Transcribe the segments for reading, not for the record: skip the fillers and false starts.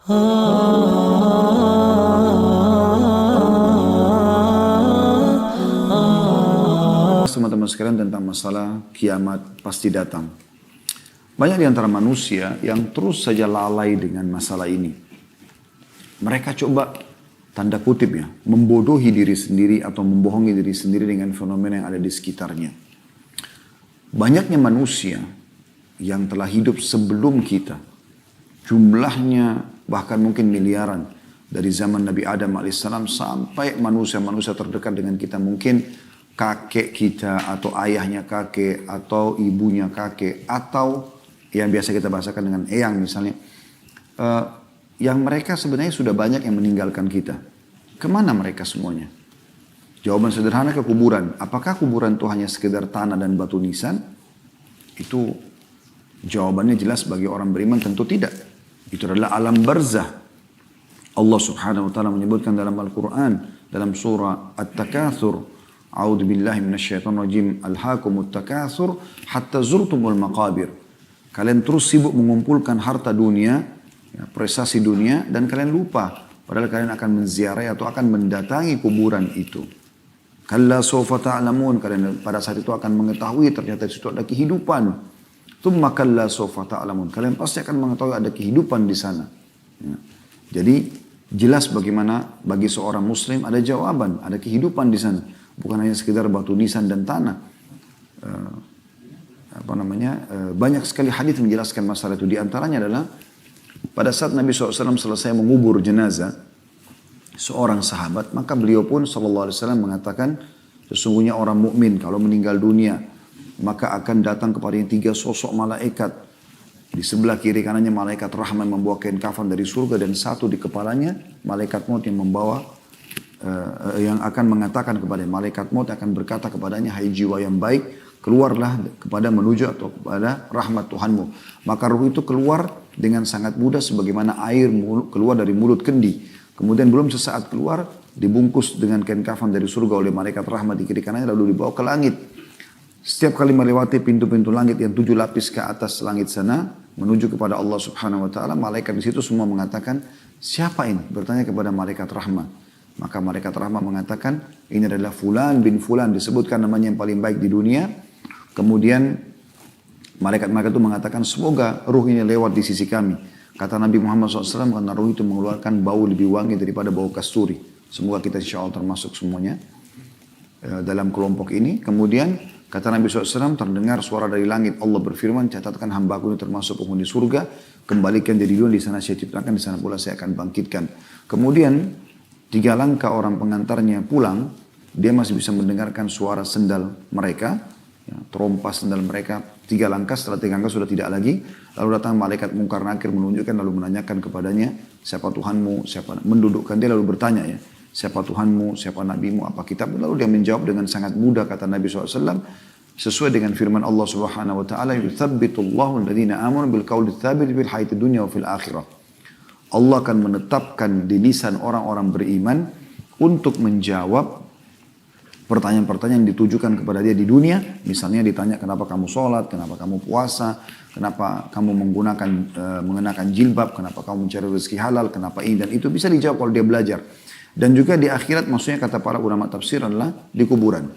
Teman-teman sekalian, tentang masalah kiamat pasti datang. Banyak di antara manusia yang terus saja lalai dengan masalah ini. Mereka coba, tanda kutip ya, membodohi diri sendiri atau membohongi diri sendiri dengan fenomena yang ada di sekitarnya. Banyaknya manusia yang telah hidup sebelum kita, jumlahnya bahkan mungkin miliaran, dari zaman Nabi Adam alaihissalam sampai manusia-manusia terdekat dengan kita, mungkin kakek kita atau ayahnya kakek atau ibunya kakek atau yang biasa kita bahasakan dengan eyang misalnya, yang mereka sebenarnya sudah banyak yang meninggalkan kita. Kemana mereka semuanya? Jawaban sederhana, ke kuburan. Apakah kuburan itu hanya sekedar tanah dan batu nisan? Itu jawabannya jelas bagi orang beriman, tentu tidak. Itu adalah alam barzah. Allah subhanahu wa ta'ala menyebutkan dalam Al-Quran, dalam surah At-Takatsur, A'udzu billahi minasyaitonir rajim, alhaakumut takatsur hatta zurtumul maqabir. Kalian terus sibuk mengumpulkan harta dunia, ya, prestasi dunia, dan kalian lupa padahal kalian akan menziarahi atau akan mendatangi kuburan itu. Kalla sawfa ta'lamun, kalian pada saat itu akan mengetahui ternyata di situ ada kehidupan. Tsumma kalla sawfa ta'lamun, kalian pasti akan mengetahui ada kehidupan di sana. Ya. Jadi jelas bagaimana bagi seorang muslim ada jawaban, ada kehidupan di sana. Bukan hanya sekedar batu nisan dan tanah. Banyak sekali hadis menjelaskan masalah itu. Di antaranya adalah pada saat Nabi SAW selesai mengubur jenazah seorang sahabat, maka beliau pun SAW mengatakan, sesungguhnya orang mukmin kalau meninggal dunia, maka akan datang kepadanya 3 sosok malaikat. Di sebelah kiri kanannya malaikat rahmat membawa kain kafan dari surga, dan satu di kepalanya malaikat maut yang membawa yang akan mengatakan kepada malaikat maut, akan berkata kepadanya, hai jiwa yang baik, keluarlah kepada menuju atau kepada rahmat Tuhanmu. Maka ruh itu keluar dengan sangat mudah sebagaimana air keluar dari mulut kendi. Kemudian belum sesaat keluar, dibungkus dengan kain kafan dari surga oleh malaikat rahmat di kiri kanannya, lalu dibawa ke langit. Setiap kali melewati pintu-pintu langit yang 7 lapis ke atas langit sana, menuju kepada Allah subhanahu wa ta'ala, malaikat di situ semua mengatakan, siapa ini? Bertanya kepada malaikat rahmat. Maka malaikat rahmat mengatakan, ini adalah Fulan bin Fulan, disebutkan namanya yang paling baik di dunia. Kemudian malaikat-malaikat itu mengatakan, semoga ruh ini lewat di sisi kami. Kata Nabi Muhammad SAW, karena ruh itu mengeluarkan bau lebih wangi daripada bau kasturi. Semoga kita insya Allah termasuk semuanya dalam kelompok ini. Kemudian kata Nabi SAW, terdengar suara dari langit. Allah berfirman, catatkan hambaku ini termasuk penghuni surga. Kembalikan jadi dunia, di sana saya ciptakan, di sana pula saya akan bangkitkan. Kemudian 3 langkah orang pengantarnya pulang, dia masih bisa mendengarkan suara sendal mereka, ya, terompas sendal mereka. 3 langkah, setelah 3 langkah sudah tidak lagi. Lalu datang malaikat mungkar nakir menunjukkan, lalu menanyakan kepadanya, siapa Tuhanmu, siapa, mendudukkan dia lalu bertanya ya, siapa Tuhanmu, siapa Nabimu, apa kitab. Lalu dia menjawab dengan sangat mudah, kata Nabi SAW, sesuai dengan firman Allah Subhanahu Wa Taala, yuthabbitullahu alladhina amanu bil qawli tsabit fil hayatid dunya wa fil akhirah. Allah akan menetapkan di lisan orang-orang beriman untuk menjawab pertanyaan-pertanyaan yang ditujukan kepada dia di dunia. Misalnya ditanya, kenapa kamu sholat, kenapa kamu puasa, kenapa kamu mengenakan jilbab, kenapa kamu mencari rezeki halal, kenapa ini dan itu. Bisa dijawab kalau dia belajar. Dan juga di akhirat, maksudnya kata para ulama tafsir adalah di kuburan.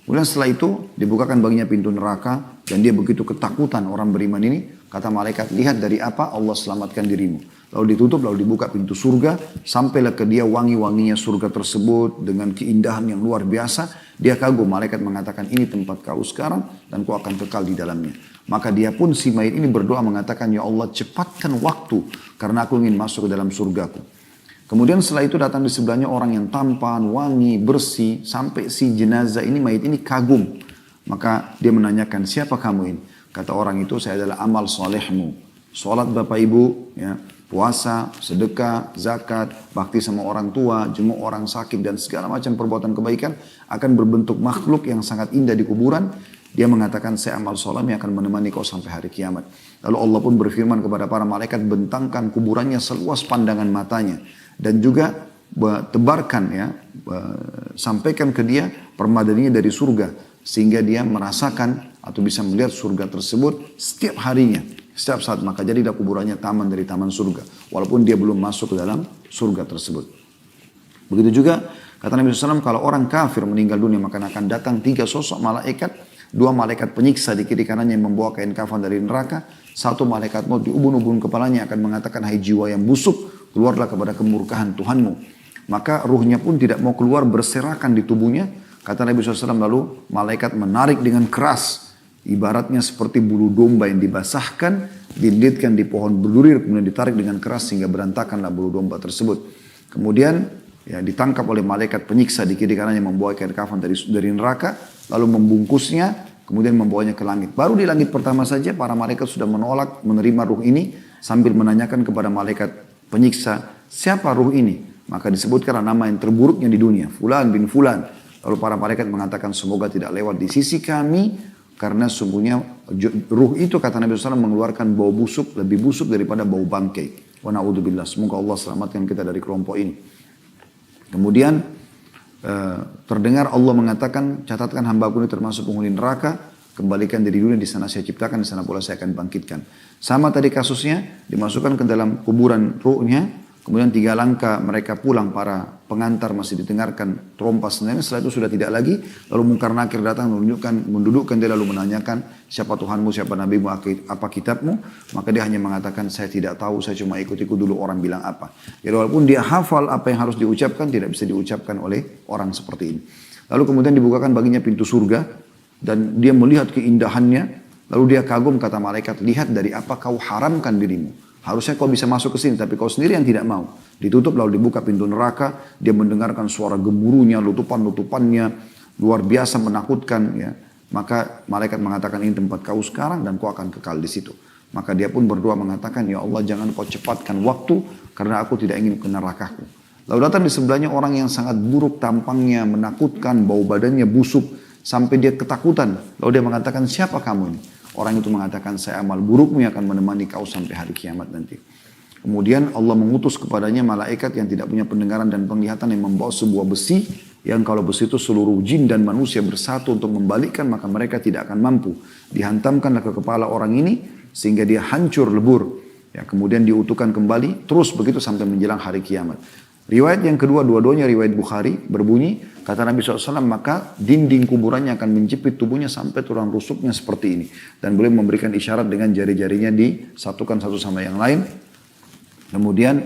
Kemudian setelah itu dibukakan baginya pintu neraka, dan dia begitu ketakutan orang beriman ini. Kata malaikat, lihat dari apa Allah selamatkan dirimu. Lalu ditutup, lalu dibuka pintu surga. Sampailah ke dia wangi-wanginya surga tersebut dengan keindahan yang luar biasa. Dia kagum, malaikat mengatakan, ini tempat kau sekarang dan kau akan kekal di dalamnya. Maka dia pun, si mayit ini berdoa mengatakan, ya Allah cepatkan waktu karena aku ingin masuk ke dalam surgaku. Kemudian setelah itu datang di sebelahnya orang yang tampan, wangi, bersih. Sampai si jenazah ini, mayit ini kagum. Maka dia menanyakan, siapa kamu ini? Kata orang itu, saya adalah amal solehmu. Sholat bapak ibu, ya, puasa, sedekah, zakat, bakti sama orang tua, jenguk orang sakit, dan segala macam perbuatan kebaikan akan berbentuk makhluk yang sangat indah di kuburan. Dia mengatakan, saya amal soleh yang akan menemani kau sampai hari kiamat. Lalu Allah pun berfirman kepada para malaikat, bentangkan kuburannya seluas pandangan matanya. Dan juga tebarkan, ya, sampaikan ke dia permadaninya dari surga. Sehingga dia merasakan atau bisa melihat surga tersebut setiap harinya, setiap saat. Maka jadilah kuburannya taman dari taman surga. walaupun dia belum masuk ke dalam surga tersebut. Begitu juga kata Nabi SAW, kalau orang kafir meninggal dunia maka akan datang 3 sosok malaikat, 2 malaikat penyiksa di kiri kanannya yang membawa kain kafan dari neraka, 1 malaikat maut di ubun-ubun kepalanya akan mengatakan, hai jiwa yang busuk, keluarlah kepada kemurkaan Tuhanmu. Maka ruhnya pun tidak mau keluar, berserakan di tubuhnya. Kata Nabi SAW, lalu malaikat menarik dengan keras, ibaratnya seperti bulu domba yang dibasahkan, dililitkan di pohon berduri, kemudian ditarik dengan keras sehingga berantakanlah bulu domba tersebut. Kemudian ya, ditangkap oleh malaikat penyiksa di kiri kanannya membawa kain kafan dari neraka, lalu membungkusnya, kemudian membawanya ke langit. Baru di langit pertama saja para malaikat sudah menolak menerima ruh ini sambil menanyakan kepada malaikat penyiksa, siapa ruh ini? Maka disebutkan nama yang terburuknya di dunia, Fulan bin Fulan. Lalu para malaikat mengatakan, semoga tidak lewat di sisi kami, karena sungguhnya ruh itu kata Nabi SAW mengeluarkan bau busuk, lebih busuk daripada bau bangkai. Wa na'udzubillah, semoga Allah selamatkan kita dari kelompok ini. Kemudian terdengar Allah mengatakan, catatkan hambaku ini termasuk penghuni neraka, kembalikan dari dunia, di sana saya ciptakan, di sana pula saya akan bangkitkan. Sama tadi kasusnya, dimasukkan ke dalam kuburan ruhnya, kemudian 3 langkah mereka pulang, para pengantar masih didengarkan trompa senjata, setelah itu sudah tidak lagi, lalu Mungkar Nakir datang mendudukkan dia lalu menanyakan, siapa Tuhanmu, siapa Nabimu, apa kitabmu, maka dia hanya mengatakan, saya tidak tahu, saya cuma ikut-ikut dulu orang bilang apa. Jadi walaupun dia hafal apa yang harus diucapkan, tidak bisa diucapkan oleh orang seperti ini. Lalu kemudian dibukakan baginya pintu surga, dan dia melihat keindahannya, lalu dia kagum, kata malaikat, lihat dari apa kau haramkan dirimu. Harusnya kau bisa masuk ke sini, tapi kau sendiri yang tidak mau. Ditutup lalu dibuka pintu neraka, dia mendengarkan suara gemuruhnya, lutupan-lutupannya, luar biasa menakutkan. Ya. Maka malaikat mengatakan, ini tempat kau sekarang dan kau akan kekal di situ. Maka dia pun berdoa mengatakan, ya Allah jangan kau cepatkan waktu, karena aku tidak ingin ke nerakaku. Lalu datang di sebelahnya orang yang sangat buruk tampangnya, menakutkan, bau badannya busuk, sampai dia ketakutan. Lalu dia mengatakan, siapa kamu ini? Orang itu mengatakan, saya amal burukmu yang akan menemani kau sampai hari kiamat nanti. Kemudian Allah mengutus kepadanya malaikat yang tidak punya pendengaran dan penglihatan yang membawa sebuah besi, yang kalau besi itu seluruh jin dan manusia bersatu untuk membalikkan, maka mereka tidak akan mampu. Dihantamkanlah ke kepala orang ini, sehingga dia hancur lebur. Ya, kemudian diutuhkan kembali, terus begitu sampai menjelang hari kiamat. Riwayat yang kedua, dua-duanya riwayat Bukhari, berbunyi, kata Nabi SAW, maka dinding kuburannya akan menjepit tubuhnya sampai tulang rusuknya seperti ini. Dan boleh memberikan isyarat dengan jari-jarinya disatukan satu sama yang lain. Kemudian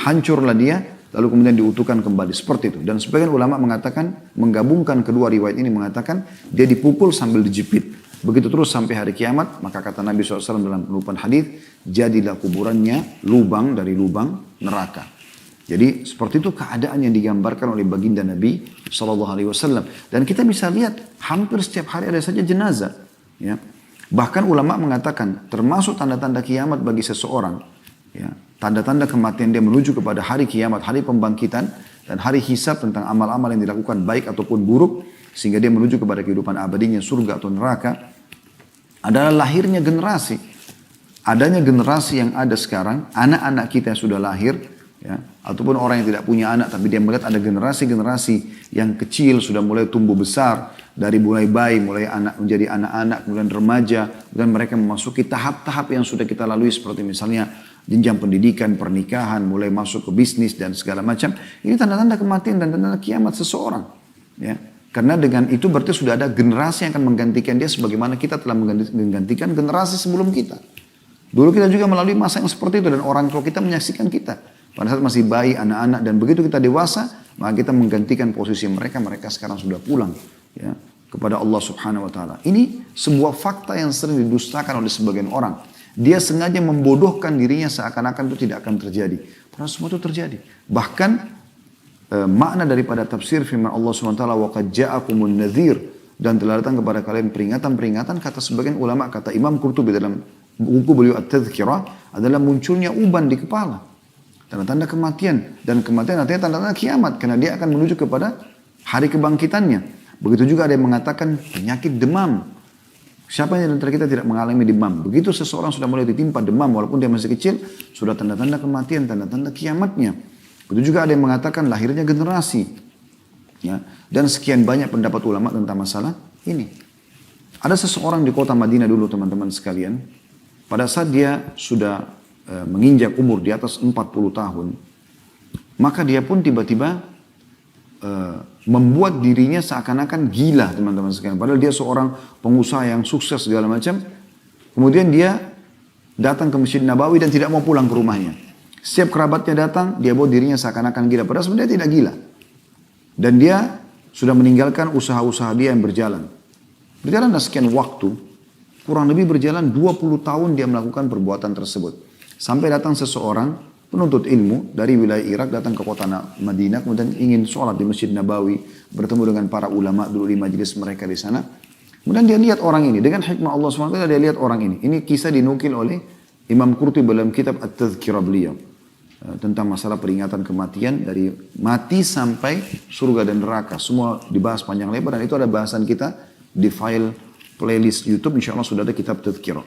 hancurlah dia, lalu kemudian diutuhkan kembali. Seperti itu. Dan sebagian ulama mengatakan, menggabungkan kedua riwayat ini mengatakan, dia dipukul sambil dijepit. Begitu terus sampai hari kiamat, maka kata Nabi SAW dalam penutupan hadis, jadilah kuburannya lubang dari lubang neraka. Jadi seperti itu keadaan yang digambarkan oleh baginda Nabi SAW. Dan kita bisa lihat hampir setiap hari ada saja jenazah. Ya. Bahkan ulama mengatakan termasuk tanda-tanda kiamat bagi seseorang. Ya. Tanda-tanda kematian dia menuju kepada hari kiamat, hari pembangkitan. Dan hari hisab tentang amal-amal yang dilakukan baik ataupun buruk. Sehingga dia menuju kepada kehidupan abadinya surga atau neraka. Adalah lahirnya generasi. Adanya generasi yang ada sekarang, anak-anak kita yang sudah lahir, ya, ataupun orang yang tidak punya anak tapi dia melihat ada generasi-generasi yang kecil sudah mulai tumbuh besar, dari mulai bayi, mulai anak menjadi anak-anak, kemudian remaja, dan mereka memasuki tahap-tahap yang sudah kita lalui seperti misalnya jenjang pendidikan, pernikahan, mulai masuk ke bisnis dan segala macam. Ini tanda-tanda kematian dan tanda-tanda kiamat seseorang. Ya. Karena dengan itu berarti sudah ada generasi yang akan menggantikan dia sebagaimana kita telah menggantikan generasi sebelum kita. Dulu kita juga melalui masa yang seperti itu dan orang tua kita menyaksikan kita. Pada saat masih bayi, anak-anak, dan begitu kita dewasa, maka kita menggantikan posisi mereka. Mereka sekarang sudah pulang ya, kepada Allah Subhanahu Wa Taala. Ini sebuah fakta yang sering didustakan oleh sebagian orang. Dia sengaja membodohkan dirinya seakan-akan itu tidak akan terjadi. Padahal semua itu terjadi. Bahkan makna daripada tafsir firman Allah Subhanahu Wa Taala, وَقَدْ جَاءَكُمُ النَّذِيرُ, dan telah datang kepada kalian peringatan-peringatan, kata sebagian ulama, kata Imam Qurtubi dalam buku beliau At-Tadhkirah, adalah munculnya uban di kepala. Tanda-tanda kematian. Dan kematian artinya tanda-tanda kiamat. Karena dia akan menuju kepada hari kebangkitannya. Begitu juga ada yang mengatakan penyakit demam. Siapa yang antara kita tidak mengalami demam? Begitu seseorang sudah mulai ditimpa demam walaupun dia masih kecil, sudah tanda-tanda kematian, tanda-tanda kiamatnya. Begitu juga ada yang mengatakan lahirnya generasi. Ya. Dan sekian banyak pendapat ulama tentang masalah ini. Ada seseorang di kota Madinah dulu teman-teman sekalian. Pada saat dia sudah menginjak umur di atas 40 tahun, maka dia pun tiba-tiba membuat dirinya seakan-akan gila, teman-teman sekalian. Padahal dia seorang pengusaha yang sukses segala macam. Kemudian dia datang ke Masjid Nabawi dan tidak mau pulang ke rumahnya. Setiap kerabatnya datang, dia buat dirinya seakan-akan gila. Padahal sebenarnya tidak gila. Dan dia sudah meninggalkan usaha-usaha dia yang berjalan. Berjalan sekian waktu, kurang lebih berjalan 20 tahun dia melakukan perbuatan tersebut. Sampai datang seseorang, penuntut ilmu dari wilayah Irak, datang ke kota Madinah, kemudian ingin sholat di Masjid Nabawi, bertemu dengan para ulama dulu di majelis mereka di sana. Kemudian dia lihat orang ini, dengan hikmah Allah SWT dia lihat orang ini. Ini kisah dinukil oleh Imam Qurtubi dalam kitab At-Tadhkirah beliau. Tentang masalah peringatan kematian, dari mati sampai surga dan neraka. Semua dibahas panjang lebar, dan itu ada bahasan kita di file playlist YouTube. Insya Allah sudah ada kitab Tadhkirah.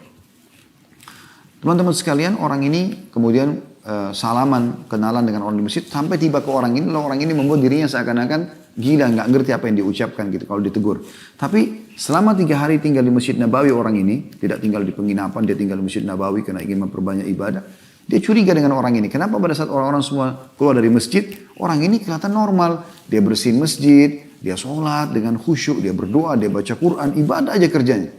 Teman-teman sekalian, orang ini kemudian salaman, kenalan dengan orang di masjid, sampai tiba ke orang ini, lalu orang ini membuat dirinya seakan-akan gila, nggak ngerti apa yang diucapkan gitu kalau ditegur. Tapi selama 3 hari tinggal di Masjid Nabawi, orang ini tidak tinggal di penginapan, dia tinggal di Masjid Nabawi karena ingin memperbanyak ibadah. Dia curiga dengan orang ini. Kenapa pada saat orang-orang semua keluar dari masjid, orang ini kelihatan normal. Dia bersihin masjid, dia sholat dengan khusyuk, dia berdoa, dia baca Quran, ibadah aja kerjanya.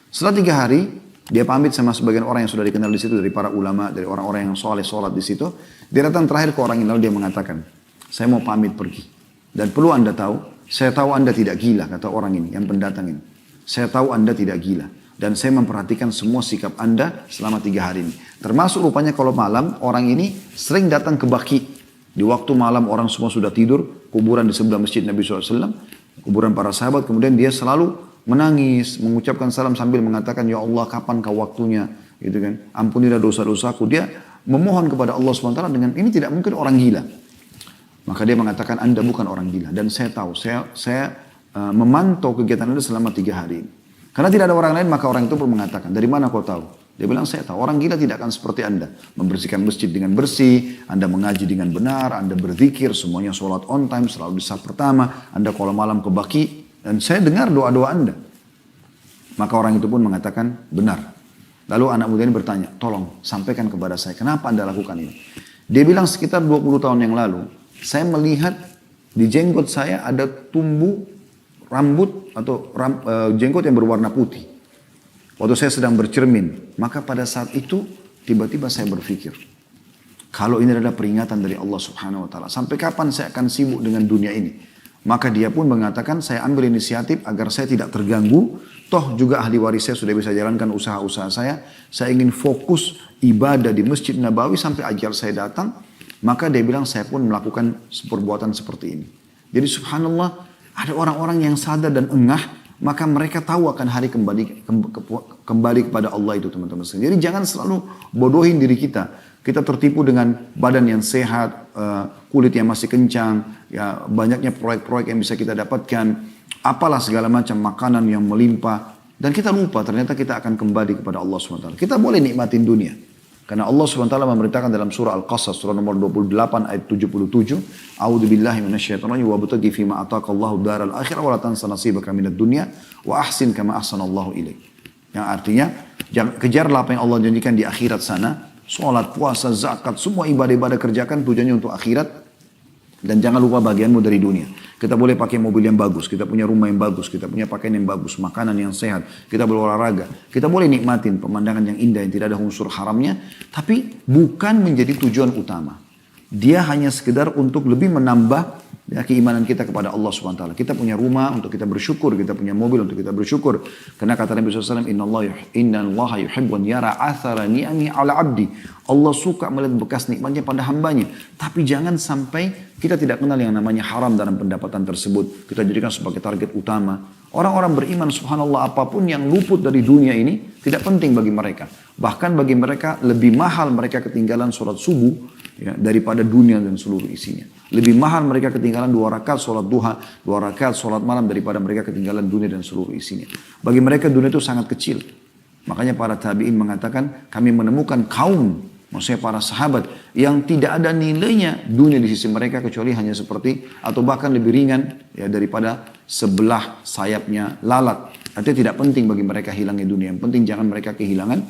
Setelah 3 hari, dia pamit sama sebagian orang yang sudah dikenal di situ, dari para ulama, dari orang-orang yang soleh sholat di situ. Dia datang terakhir ke orang ini, lalu dia mengatakan, saya mau pamit pergi. Dan perlu Anda tahu, saya tahu Anda tidak gila, kata orang ini, yang pendatang ini. Saya tahu Anda tidak gila. Dan saya memperhatikan semua sikap Anda selama 3 hari ini. Termasuk rupanya kalau malam, orang ini sering datang ke Baqi. Di waktu malam orang semua sudah tidur, kuburan di sebelah masjid Nabi SAW, kuburan para sahabat, kemudian dia selalu menangis, mengucapkan salam sambil mengatakan, ya Allah kapan kau waktunya, gitu kan? Ampunilah dosa-dosaku. Dia memohon kepada Allah SWT dengan ini tidak mungkin orang gila. Maka dia mengatakan, Anda bukan orang gila. Dan saya tahu, saya memantau kegiatan Anda selama 3 hari ini. Karena tidak ada orang lain, maka orang itu pun mengatakan, dari mana kau tahu? Dia bilang, saya tahu. Orang gila tidak akan seperti Anda. Membersihkan masjid dengan bersih, Anda mengaji dengan benar, Anda berzikir, semuanya sholat on time, selalu di saf pertama, Anda kalau malam ke Baqi. Dan saya dengar doa-doa Anda. Maka orang itu pun mengatakan, benar. Lalu anak muda ini bertanya, tolong sampaikan kepada saya, kenapa Anda lakukan ini? Dia bilang sekitar 20 tahun yang lalu, saya melihat di jenggot saya ada tumbuh rambut atau jenggot yang berwarna putih. Waktu saya sedang bercermin, maka pada saat itu tiba-tiba saya berpikir, kalau ini adalah peringatan dari Allah Subhanahu wa taala, sampai kapan saya akan sibuk dengan dunia ini? Maka dia pun mengatakan, saya ambil inisiatif agar saya tidak terganggu, toh juga ahli waris saya sudah bisa jalankan usaha-usaha saya ingin fokus ibadah di Masjid Nabawi sampai ajal saya datang. Maka dia bilang, saya pun melakukan perbuatan seperti ini. Jadi subhanallah, ada orang-orang yang sadar dan engah, maka mereka tahu akan hari kembali kepada Allah itu, teman-teman. Jadi jangan selalu bodohin diri kita. Kita tertipu dengan badan yang sehat, kulit yang masih kencang, ya banyaknya proyek-proyek yang bisa kita dapatkan, apalah segala macam makanan yang melimpah, dan kita lupa ternyata kita akan kembali kepada Allah SWT. Kita boleh nikmatin dunia. Karena Allah SWT memerintahkan dalam surah Al-Qasas, surah nomor 28 ayat 77, A'udzubillahi minasyaitonir rajim, wabtaghi fima ataqallahu daral akhirah wa la tansa nasibaka minad dunya wa ahsin kama ahsanallahu ilaik. Yang artinya, kejarlah apa yang Allah janjikan di akhirat sana, sholat, puasa, zakat, semua ibadah-ibadah kerjakan tujuannya untuk akhirat. Dan jangan lupa bagianmu dari dunia. Kita boleh pakai mobil yang bagus, kita punya rumah yang bagus, kita punya pakaian yang bagus, makanan yang sehat, kita berolahraga. Kita boleh nikmatin pemandangan yang indah yang tidak ada unsur haramnya, tapi bukan menjadi tujuan utama. Dia hanya sekedar untuk lebih menambah ya, keimanan kita kepada Allah SWT. Kita punya rumah untuk kita bersyukur, kita punya mobil untuk kita bersyukur. Karena kata Nabi SAW, Inna Allah yuhibbun yara athara ni'ami ala abdi. Allah suka melihat bekas nikmatnya pada hambanya. Tapi jangan sampai kita tidak kenal yang namanya haram dalam pendapatan tersebut. Kita jadikan sebagai target utama. Orang-orang beriman subhanallah, apapun yang luput dari dunia ini tidak penting bagi mereka. Bahkan bagi mereka lebih mahal mereka ketinggalan sholat subuh ya, daripada dunia dan seluruh isinya. Lebih mahal mereka ketinggalan 2 rakaat sholat duha, 2 rakaat sholat malam daripada mereka ketinggalan dunia dan seluruh isinya. Bagi mereka dunia itu sangat kecil. Makanya para tabi'in mengatakan, kami menemukan kaum, maksudnya para sahabat, yang tidak ada nilainya dunia di sisi mereka kecuali hanya seperti, atau bahkan lebih ringan ya, daripada sebelah sayapnya lalat. Artinya tidak penting bagi mereka hilangnya dunia. Yang penting jangan mereka kehilangan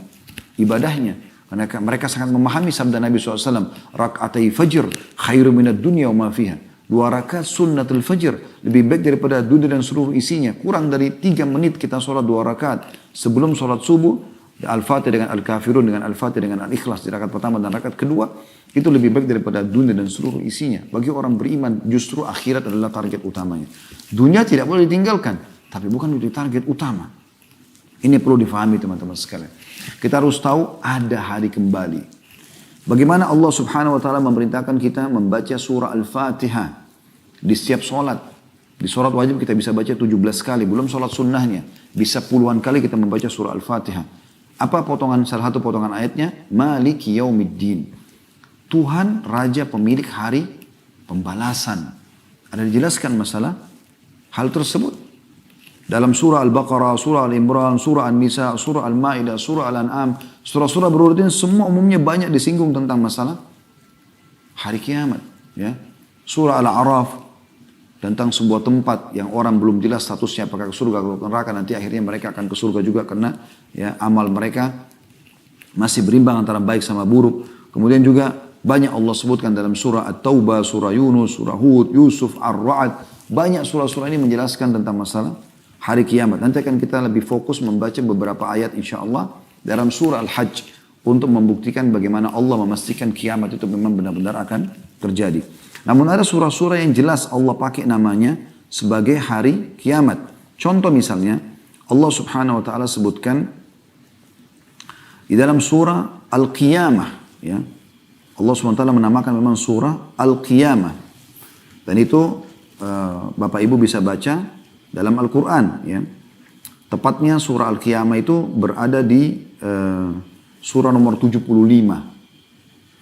ibadahnya. Mereka sangat memahami sabda Nabi SAW. Rak'atai fajr khairu minad dunya wa ma fiha. 2 rakaat sunnatul fajr lebih baik daripada dunia dan seluruh isinya. Kurang dari 3 menit kita sholat 2 rakaat sebelum sholat subuh. Al-Fatih dengan Al-Kafirun, dengan Al-Fatih dengan Al-Ikhlas di rakaat pertama dan rakaat kedua. Itu lebih baik daripada dunia dan seluruh isinya. Bagi orang beriman justru akhirat adalah target utamanya. Dunia tidak boleh ditinggalkan. Tapi bukan menjadi target utama. Ini perlu difahami teman-teman sekalian. Kita harus tahu ada hari kembali. Bagaimana Allah subhanahu wa ta'ala memerintahkan kita membaca surah Al-Fatihah. Di setiap sholat. Di sholat wajib kita bisa baca 17 kali. Belum sholat sunnahnya. Bisa puluhan kali kita membaca surah Al-Fatihah. Apa salah satu potongan ayatnya? Maliki yaumiddin. Tuhan Raja pemilik hari pembalasan. Ada dijelaskan masalah hal tersebut. Dalam surah Al-Baqarah, surah Al-Imran, surah An-Nisa, surah Al-Ma'idah, surah Al-An'am. Surah-surah berurutan semua umumnya banyak disinggung tentang masalah hari kiamat. Ya. Surah Al-A'raf tentang sebuah tempat yang orang belum jelas statusnya apakah ke surga atau ke neraka. Nanti akhirnya mereka akan ke surga juga karena ya, amal mereka masih berimbang antara baik sama buruk. Kemudian juga banyak Allah sebutkan dalam surah At-Taubah, surah Yunus, surah Hud, Yusuf, Ar-Ra'd. Banyak surah-surah ini menjelaskan tentang masalah hari kiamat. Nanti akan kita lebih fokus membaca beberapa ayat insya Allah dalam surah Al-Hajj untuk membuktikan bagaimana Allah memastikan kiamat itu memang benar-benar akan terjadi. Namun ada surah-surah yang jelas Allah pakai namanya sebagai hari kiamat. Contoh misalnya Allah subhanahu wa ta'ala sebutkan di dalam surah Al-Qiyamah. Ya. Allah subhanahu wa ta'ala menamakan memang surah Al-Qiyamah. Dan itu Bapak Ibu bisa baca dalam Al-Quran. Ya. Tepatnya surah Al-Qiyamah itu berada di surah nomor 75.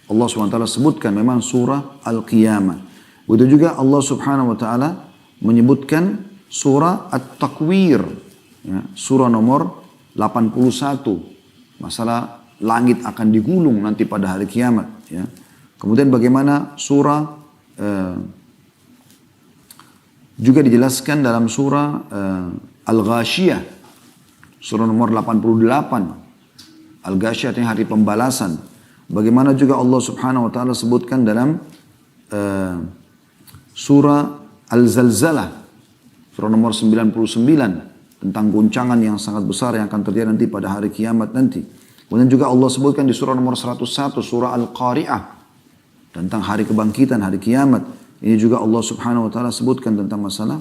Allah SWT sebutkan memang surah Al-Qiyamah. Begitu juga Allah Subhanahu Wa Taala menyebutkan surah At-Takwir. Ya, surah nomor 81. Masalah langit akan digulung nanti pada hari kiamat. Ya. Kemudian bagaimana surah juga dijelaskan dalam surah Al-Ghashiyah. Surah nomor 88. Al-Ghashiyah artinya hari pembalasan. Bagaimana juga Allah subhanahu wa ta'ala sebutkan dalam surah Al-Zalzalah. Surah nomor 99. Tentang guncangan yang sangat besar yang akan terjadi nanti pada hari kiamat nanti. Kemudian juga Allah sebutkan di surah nomor 101. Surah Al-Qari'ah. Tentang hari kebangkitan, hari kiamat. Ini juga Allah subhanahu wa ta'ala sebutkan tentang masalah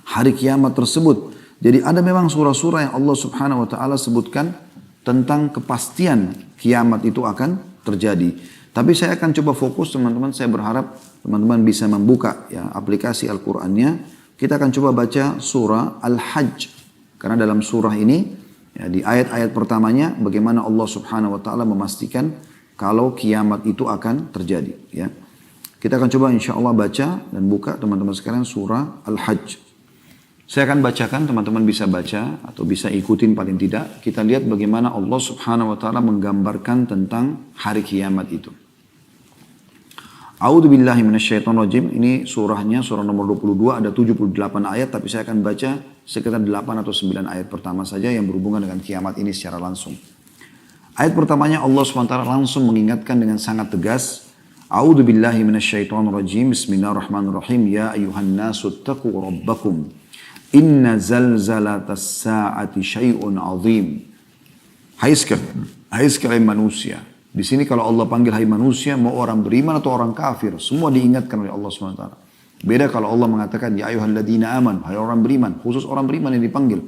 hari kiamat tersebut. Jadi ada memang surah-surah yang Allah subhanahu wa ta'ala sebutkan tentang kepastian kiamat itu akan terjadi. Tapi saya akan coba fokus teman-teman, saya berharap teman-teman bisa membuka ya, aplikasi Al-Qur'annya. Kita akan coba baca surah Al-Hajj. Karena dalam surah ini, ya, di ayat-ayat pertamanya, bagaimana Allah subhanahu wa ta'ala memastikan kalau kiamat itu akan terjadi. Ya. Kita akan coba insya Allah baca dan buka teman-teman sekalian surah Al-Hajj. Saya akan bacakan, teman-teman bisa baca atau bisa ikutin paling tidak. Kita lihat bagaimana Allah subhanahu wa ta'ala menggambarkan tentang hari kiamat itu. A'udzu billahi minasyaitonir rajim. Ini surahnya, surah nomor 22, ada 78 ayat. Tapi saya akan baca sekitar 8 atau 9 ayat pertama saja yang berhubungan dengan kiamat ini secara langsung. Ayat pertamanya Allah subhanahu wa ta'ala langsung mengingatkan dengan sangat tegas. A'udzu billahi minasyaitonir rajim. Bismillahirrahmanirrahim. Ya ayuhan nasu taqu rabbakum. Inna zalzalatas sa'ati syai'un azim. Hai sekalian manusia. Di sini kalau Allah panggil hai manusia, mau orang beriman atau orang kafir, semua diingatkan oleh Allah SWT. Beda kalau Allah mengatakan ya ayyuhalladzina aman, hai orang beriman, khusus orang beriman yang dipanggil.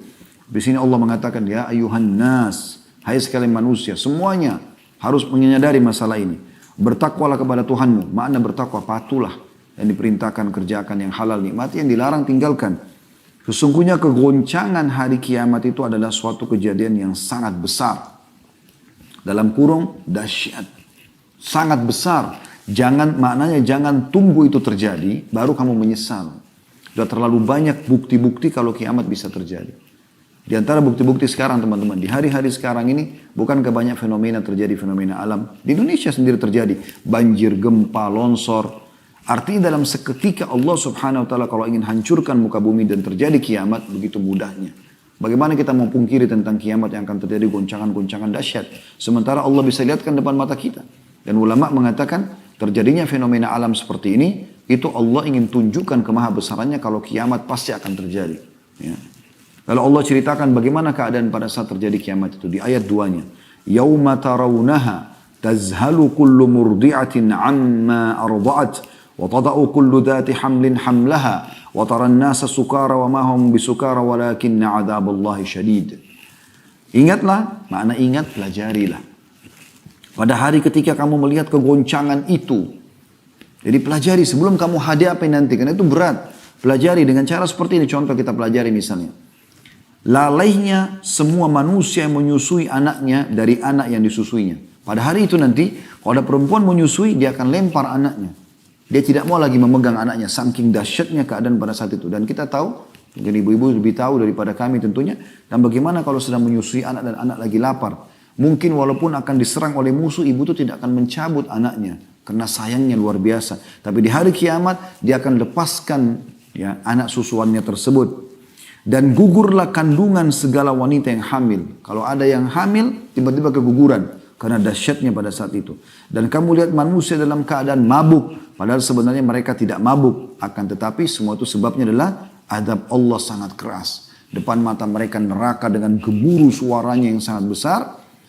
Di sini Allah mengatakan ya ayyuhan nas, hai sekalian manusia, semuanya harus menyadari masalah ini. Bertakwalah kepada Tuhanmu. Makna bertakwa, patulah yang diperintahkan kerjakan, yang halal nikmati, yang dilarang tinggalkan. Sesungguhnya kegoncangan hari kiamat itu adalah suatu kejadian yang sangat besar. Dalam kurung, dahsyat. Sangat besar. Maknanya jangan tunggu itu terjadi, baru kamu menyesal. Sudah terlalu banyak bukti-bukti kalau kiamat bisa terjadi. Di antara bukti-bukti sekarang teman-teman, di hari-hari sekarang ini, bukankah banyak fenomena terjadi, fenomena alam. Di Indonesia sendiri terjadi. Banjir, gempa, longsor. Artinya dalam seketika Allah subhanahu wa ta'ala kalau ingin hancurkan muka bumi dan terjadi kiamat, begitu mudahnya. Bagaimana kita mau pungkiri tentang kiamat yang akan terjadi goncangan-goncangan dahsyat. Sementara Allah bisa lihatkan depan mata kita. Dan ulama mengatakan terjadinya fenomena alam seperti ini, itu Allah ingin tunjukkan kemahabesarannya kalau kiamat pasti akan terjadi. Ya. Lalu Allah ceritakan bagaimana keadaan pada saat terjadi kiamat itu. Di ayat 2-nya. Yauma tarawunaha tazhalu kullu murdi'atin amma arda'at. Wa tada'u kullu dhati hamlin hamlaha. Wa taran nasa sukara wa mahum bisukara walakinna adzaballahi syadid. Ingatlah, makna ingat, pelajarilah. Pada hari ketika kamu melihat kegoncangan itu. Jadi pelajari sebelum kamu hadapi nanti, karena itu berat. Pelajari dengan cara seperti ini, contoh kita pelajari misalnya. Lalainya semua manusia yang menyusui anaknya dari anak yang disusuinya. Pada hari itu nanti, kalau ada perempuan menyusui, dia akan lempar anaknya. Dia tidak mau lagi memegang anaknya, saking dahsyatnya keadaan pada saat itu. Dan kita tahu, mungkin ibu-ibu lebih tahu daripada kami tentunya, dan bagaimana kalau sedang menyusui anak dan anak lagi lapar. Mungkin walaupun akan diserang oleh musuh, ibu itu tidak akan mencabut anaknya. Karena sayangnya luar biasa. Tapi di hari kiamat, dia akan lepaskan ya, anak susuannya tersebut. Dan gugurlah kandungan segala wanita yang hamil. Kalau ada yang hamil, tiba-tiba keguguran. Karena dahsyatnya pada saat itu. Dan kamu lihat manusia dalam keadaan mabuk. Padahal sebenarnya mereka tidak mabuk. Akan tetapi semua itu sebabnya adalah azab Allah sangat keras. Depan mata mereka neraka dengan gemuruh suaranya yang sangat besar.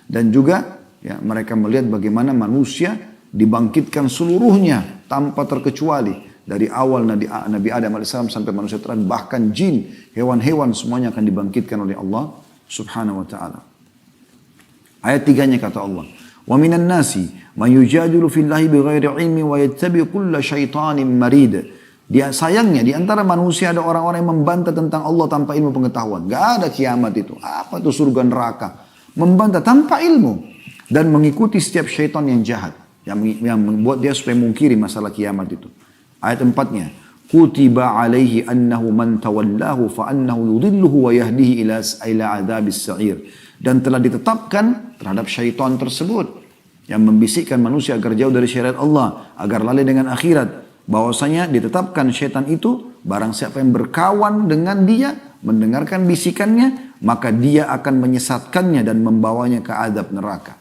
Dan juga ya, mereka melihat bagaimana manusia dibangkitkan seluruhnya tanpa terkecuali. Dari awal Nabi Adam AS sampai manusia terakhir. Bahkan jin, hewan-hewan semuanya akan dibangkitkan oleh Allah subhanahu wa ta'ala. Ayat 3-nya kata Allah. Wa minan nasi man yujadilu fillahi bighairi ilmi wa yattabi kulla syaitanin marid. Dia sayangnya di antara manusia ada orang-orang yang membantah tentang Allah tanpa ilmu pengetahuan. Gak ada kiamat itu. Apa itu surga neraka? Membantah tanpa ilmu dan mengikuti setiap syaitan yang jahat yang membuat dia supaya mungkiri masalah kiamat itu. Ayat 4-nya. Kutiba alaihi annahu man tawallahu fa annahu yudhilluhu wa yahdihi ila adzabis sa'ir. Dan telah ditetapkan terhadap syaitan tersebut yang membisikkan manusia agar jauh dari syariat Allah, agar lalai dengan akhirat. Bahwasanya ditetapkan syaitan itu barang siapa yang berkawan dengan dia, mendengarkan bisikannya, maka dia akan menyesatkannya dan membawanya ke azab neraka.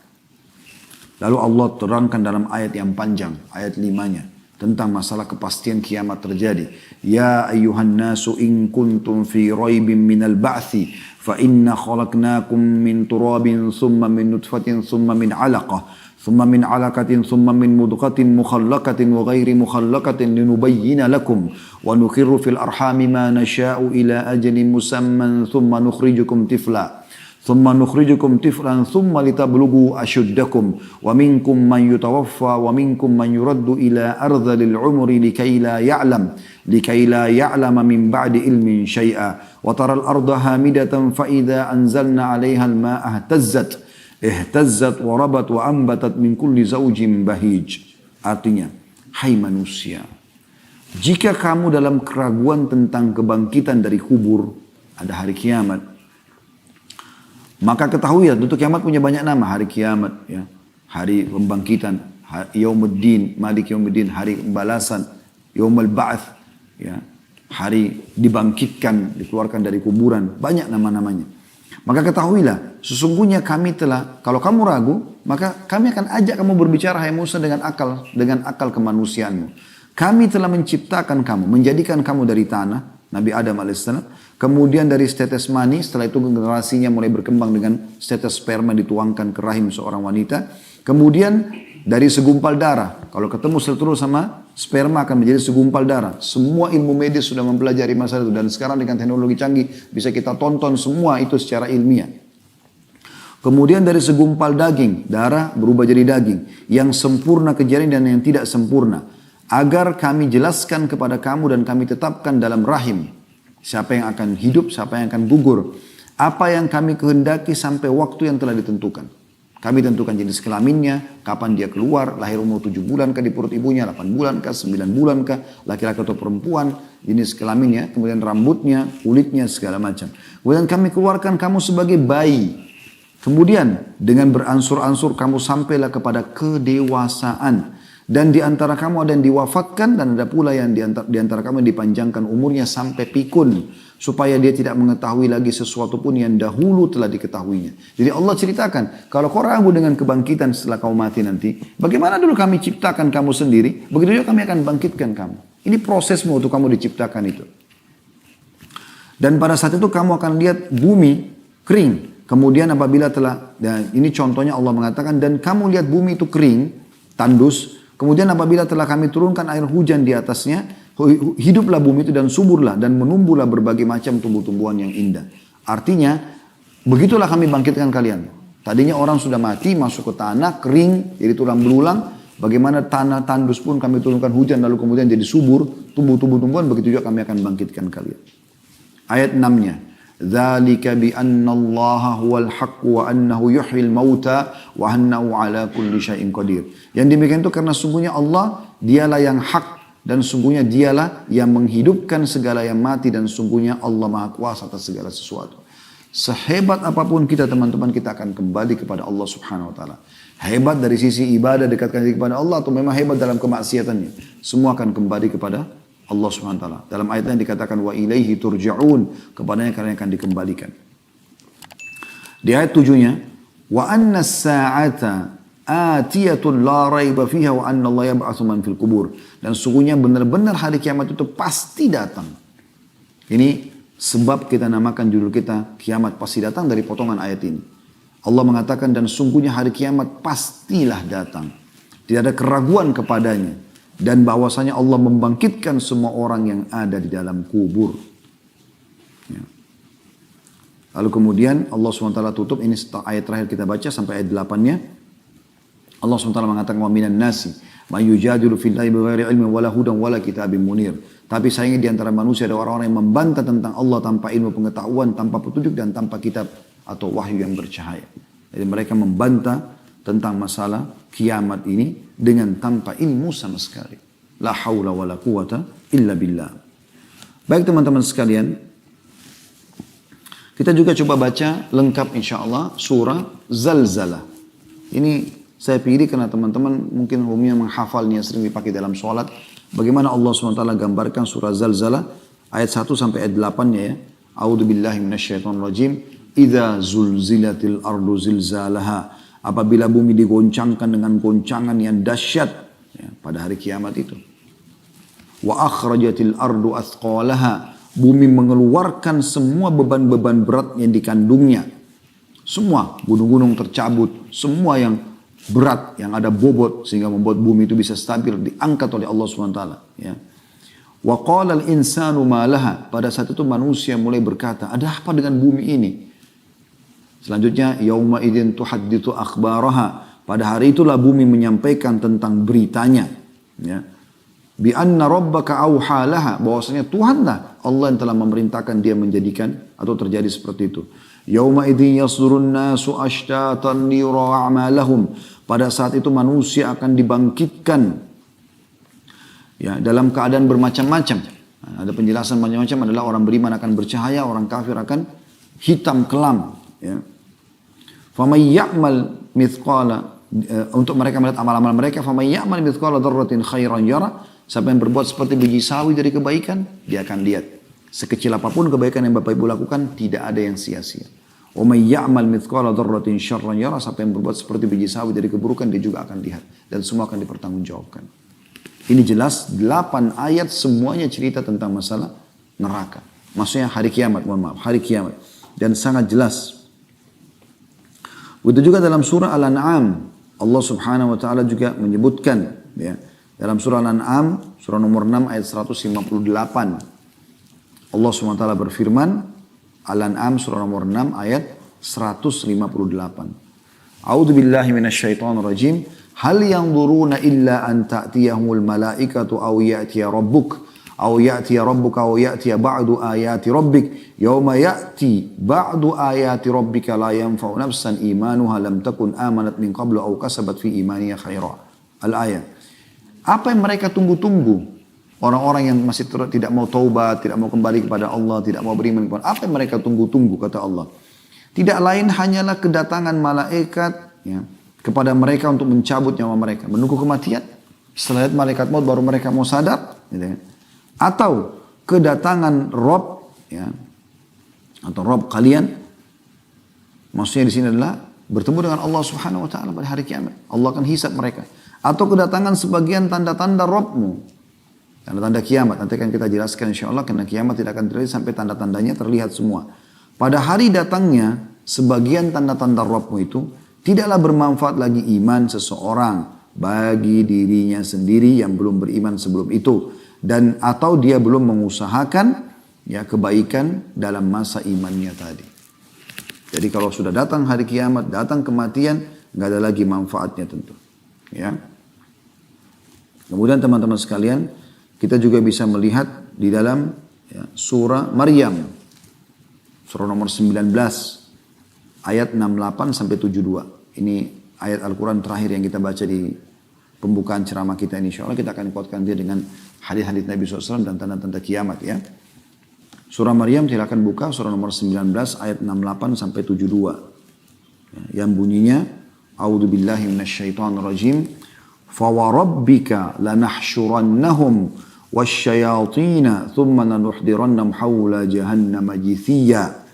Lalu Allah terangkan dalam ayat yang panjang, ayat 5-nya, tentang masalah kepastian kiamat terjadi. Ya ayyuhan nasu in kuntum fi raibin minal ba'thi fa inna khalaqnakum min turabin thumma min nutfatin thumma min alaqah thumma min alaqatin thumma min mudghatin mukhallaqatin wa ghairi mukhallaqatin linubayyina lakum wa nukhirru fil arhami ma nasha'u ila ajalin musamman thumma nukhrijukum tifla thumma nukhrijukum tiflan thumma litablughu ashuddakum wa minkum man yutawaffa wa minkum man yuraddu ila ardhalil umri likay la ya'lama min ba'di ilmin syai'a wa taral arda hamidatan fa idza anzalna 'alayha al-ma'a ihtazzat wa rabat wa ambatat min kulli zawjin bahij. Artinya, hai manusia, jika kamu dalam keraguan tentang kebangkitan dari kubur, ada hari kiamat, maka ketahui ya, tentu kiamat punya banyak nama. Hari kiamat, ya, hari pembangkitan, Yaumuddin, Malik Yaumuddin, hari pembalasan, Yaumul Ba'ats, ya, hari dibangkitkan, dikeluarkan dari kuburan, banyak nama-namanya. Maka ketahuilah, sesungguhnya kami telah, kalau kamu ragu, maka kami akan ajak kamu berbicara, hai Musa, dengan akal kemanusiaanmu. Kami telah menciptakan kamu, menjadikan kamu dari tanah, Nabi Adam alaihissalam. Kemudian dari setetes mani, setelah itu generasinya mulai berkembang dengan setetes sperma dituangkan ke rahim seorang wanita. Kemudian dari segumpal darah, kalau ketemu seluruh sama sperma akan menjadi segumpal darah. Semua ilmu medis sudah mempelajari masalah itu. Dan sekarang dengan teknologi canggih bisa kita tonton semua itu secara ilmiah. Kemudian dari segumpal daging, darah berubah jadi daging. Yang sempurna kejadian dan yang tidak sempurna. Agar kami jelaskan kepada kamu dan kami tetapkan dalam rahim. Siapa yang akan hidup, siapa yang akan gugur. Apa yang kami kehendaki sampai waktu yang telah ditentukan. Kami tentukan jenis kelaminnya, kapan dia keluar, lahir umur 7 bulan kah di perut ibunya, 8 bulan kah, 9 bulan kah, laki-laki atau perempuan, jenis kelaminnya, kemudian rambutnya, kulitnya, segala macam. Kemudian kami keluarkan kamu sebagai bayi. Kemudian dengan beransur-ansur kamu sampailah kepada kedewasaan. Dan di antara kamu ada yang diwafatkan dan ada pula yang di antara kamu yang dipanjangkan umurnya sampai pikun. Supaya dia tidak mengetahui lagi sesuatu pun yang dahulu telah diketahuinya. Jadi Allah ceritakan, kalau kau ragu dengan kebangkitan setelah kau mati nanti, bagaimana dulu kami ciptakan kamu sendiri, begitu juga kami akan bangkitkan kamu. Ini prosesmu untuk kamu diciptakan itu. Dan pada saat itu kamu akan lihat bumi kering. Kemudian apabila telah, dan ini contohnya Allah mengatakan, dan kamu lihat bumi itu kering, tandus, kemudian apabila telah kami turunkan air hujan di atasnya, hiduplah bumi itu dan suburlah dan menumbuhlah berbagai macam tumbuh-tumbuhan yang indah. Artinya, begitulah kami bangkitkan kalian. Tadinya orang sudah mati, masuk ke tanah, kering, jadi tulang belulang. Bagaimana tanah tandus pun kami turunkan hujan, lalu kemudian jadi subur, tumbuh-tumbuhan, begitu juga kami akan bangkitkan kalian. Ayat 6-nya. Dzalika bi anna Allah huwal haqq wa annahu yuhyil mauta wa annahu ala kulli syai'in qadir. Yang demikian itu karena sungguhnya Allah dialah yang hak dan sungguhnya dialah yang menghidupkan segala yang mati dan sungguhnya Allah Maha Kuasa atas segala sesuatu. Sehebat apapun kita teman-teman, kita akan kembali kepada Allah Subhanahu wa taala. Hebat dari sisi ibadah, dekatkan diri kepada Allah, atau memang hebat dalam kemaksiatannya, semua akan kembali kepada Allah Subhanahu wa taala. Dalam ayat yang dikatakan wa ilaihi turja'un, kepadanya kalian akan dikembalikan. Di ayat 7-nya, wa anna as-sa'ata atiyatun la raiba fiha wa anna Allah yab'atsu man fil qubur. Dan sungguhnya benar-benar hari kiamat itu pasti datang. Ini sebab kita namakan judul kita kiamat pasti datang dari potongan ayat ini. Allah mengatakan dan sungguhnya hari kiamat pastilah datang. Tidak ada keraguan kepadanya. Dan bahwasanya Allah membangkitkan semua orang yang ada di dalam kubur. Ya. Lalu kemudian Allah SWT tutup, ini ayat terakhir kita baca sampai ayat 8-nya. Allah SWT mengatakan wa minan nasi may yujadilu fillahi bighairi ilmin wala hudan wala kitabim munir. Tapi sayangnya di antara manusia ada orang-orang yang membantah tentang Allah tanpa ilmu pengetahuan, tanpa petunjuk dan tanpa kitab atau wahyu yang bercahaya. Jadi mereka membantah tentang masalah kiamat ini dengan tanpa ilmu sama sekali. La haula wala quwata illa billah. Baik teman-teman sekalian, kita juga coba baca lengkap insyaallah surah Zalzalah. Ini saya pilih karena teman-teman mungkin umumnya menghafalnya, sering dipakai dalam sholat. Bagaimana Allah SWT gambarkan surah Zalzalah ayat 1 sampai ayat 8-nya ya. A'udzu billahi minasyaitonir rajim. Idza zulzilatil ardu zilzalaha. Apabila bumi digoncangkan dengan goncangan yang dahsyat ya, pada hari kiamat itu. Wa akhrajatil ardu athqalaha. Bumi mengeluarkan semua beban-beban berat yang dikandungnya. Semua gunung-gunung tercabut, semua yang berat, yang ada bobot sehingga membuat bumi itu bisa stabil, diangkat oleh Allah SWT. Ya. Wa qala al-insanu ma laha. Pada saat itu manusia mulai berkata, ada apa dengan bumi ini? Selanjutnya, yauma idzin tuhadditsu akhbaraha. Pada hari itulah bumi menyampaikan tentang beritanya. Ya. Bi anna rabbaka auha laha. Bahwasanya Tuhanlah Allah yang telah memerintahkan dia menjadikan atau terjadi seperti itu. Yauma idzin yasdurun nasu ashtatan liyura a'malahum. Pada saat itu manusia akan dibangkitkan ya, dalam keadaan bermacam-macam. Ada penjelasan macam-macam adalah orang beriman akan bercahaya, orang kafir akan hitam kelam. Ya. Faman ya'mal mithqala, untuk mereka melihat amal-amal mereka, faman ya'mal mithqala dzarratin khairan yara. Siapa yang berbuat seperti biji sawi dari kebaikan, dia akan lihat. Sekecil apapun kebaikan yang Bapak Ibu lakukan, tidak ada yang sia-sia. Wa may ya'mal mithqala dzarratin syarran yara. Siapa yang berbuat seperti biji sawi dari keburukan, dia juga akan lihat. Dan semua akan dipertanggungjawabkan. Ini jelas 8 ayat semuanya cerita tentang masalah neraka. Maksudnya hari kiamat, hari kiamat. Dan sangat jelas. Begitu juga dalam surah Al-An'am, Allah Subhanahu wa taala juga menyebutkan ya, dalam surah Al-An'am, surah nomor 6 ayat 158. Allah Subhanahu wa taala berfirman, Al-An'am surah nomor 6 ayat 158. A'udzu billahi minasyaitonir rajim. Hal yanzuruna illa an ta'tiyahumul malaikatu aw ya'tiya rabbuk aw ya'tiya rabbuka aw ya'tiya ba'du ayati rabbik yauma ya'ti ba'du ayati rabbika la yanfa'u nafsan imanuha lam takun amanat min qablu aw kasabat fi imaniha khaira. Al-ayat. Apa yang mereka tunggu-tunggu? Orang-orang yang masih tidak mau taubat, tidak mau kembali kepada Allah, tidak mau beriman kepada Allah. Apa yang mereka tunggu-tunggu kata Allah? Tidak lain hanyalah kedatangan malaikat ya, kepada mereka untuk mencabut nyawa mereka. Menunggu kematian. Setelah lihat malaikat maut baru mereka mau sadar. Gitu ya. Atau kedatangan Rob, ya, atau Rob kalian, maksudnya di sini adalah bertemu dengan Allah Subhanahu Wa Taala pada hari kiamat. Allah akan hisab mereka. Atau kedatangan sebagian tanda-tanda Robmu, tanda-tanda kiamat. Nanti akan kita jelaskan insya Allah, karena kiamat tidak akan terjadi sampai tanda-tandanya terlihat semua. Pada hari datangnya sebagian tanda-tanda Robmu itu tidaklah bermanfaat lagi iman seseorang bagi dirinya sendiri yang belum beriman sebelum itu, dan atau dia belum mengusahakan ya kebaikan dalam masa imannya tadi. Jadi kalau sudah datang hari kiamat, datang kematian, nggak ada lagi manfaatnya tentu. Ya. Kemudian teman-teman sekalian, kita juga bisa melihat di dalam ya, surah Maryam, surah nomor 19, ayat 68 sampai 72. Ini ayat Al-Quran terakhir yang kita baca di pembukaan ceramah kita ini. Insya Allah kita akan kuatkan dia dengan hadis-hadis Nabi SAW dan tanda-tanda kiamat ya. Surah Maryam silakan buka surah nomor 19 ayat 68 sampai 72. Ya, yang bunyinya A'udzubillahi minasyaitonirrajim. Fawarabbika lanahsyurannahum wasyayatina thumma lanuhdirannahum hawla jahannama jithiya.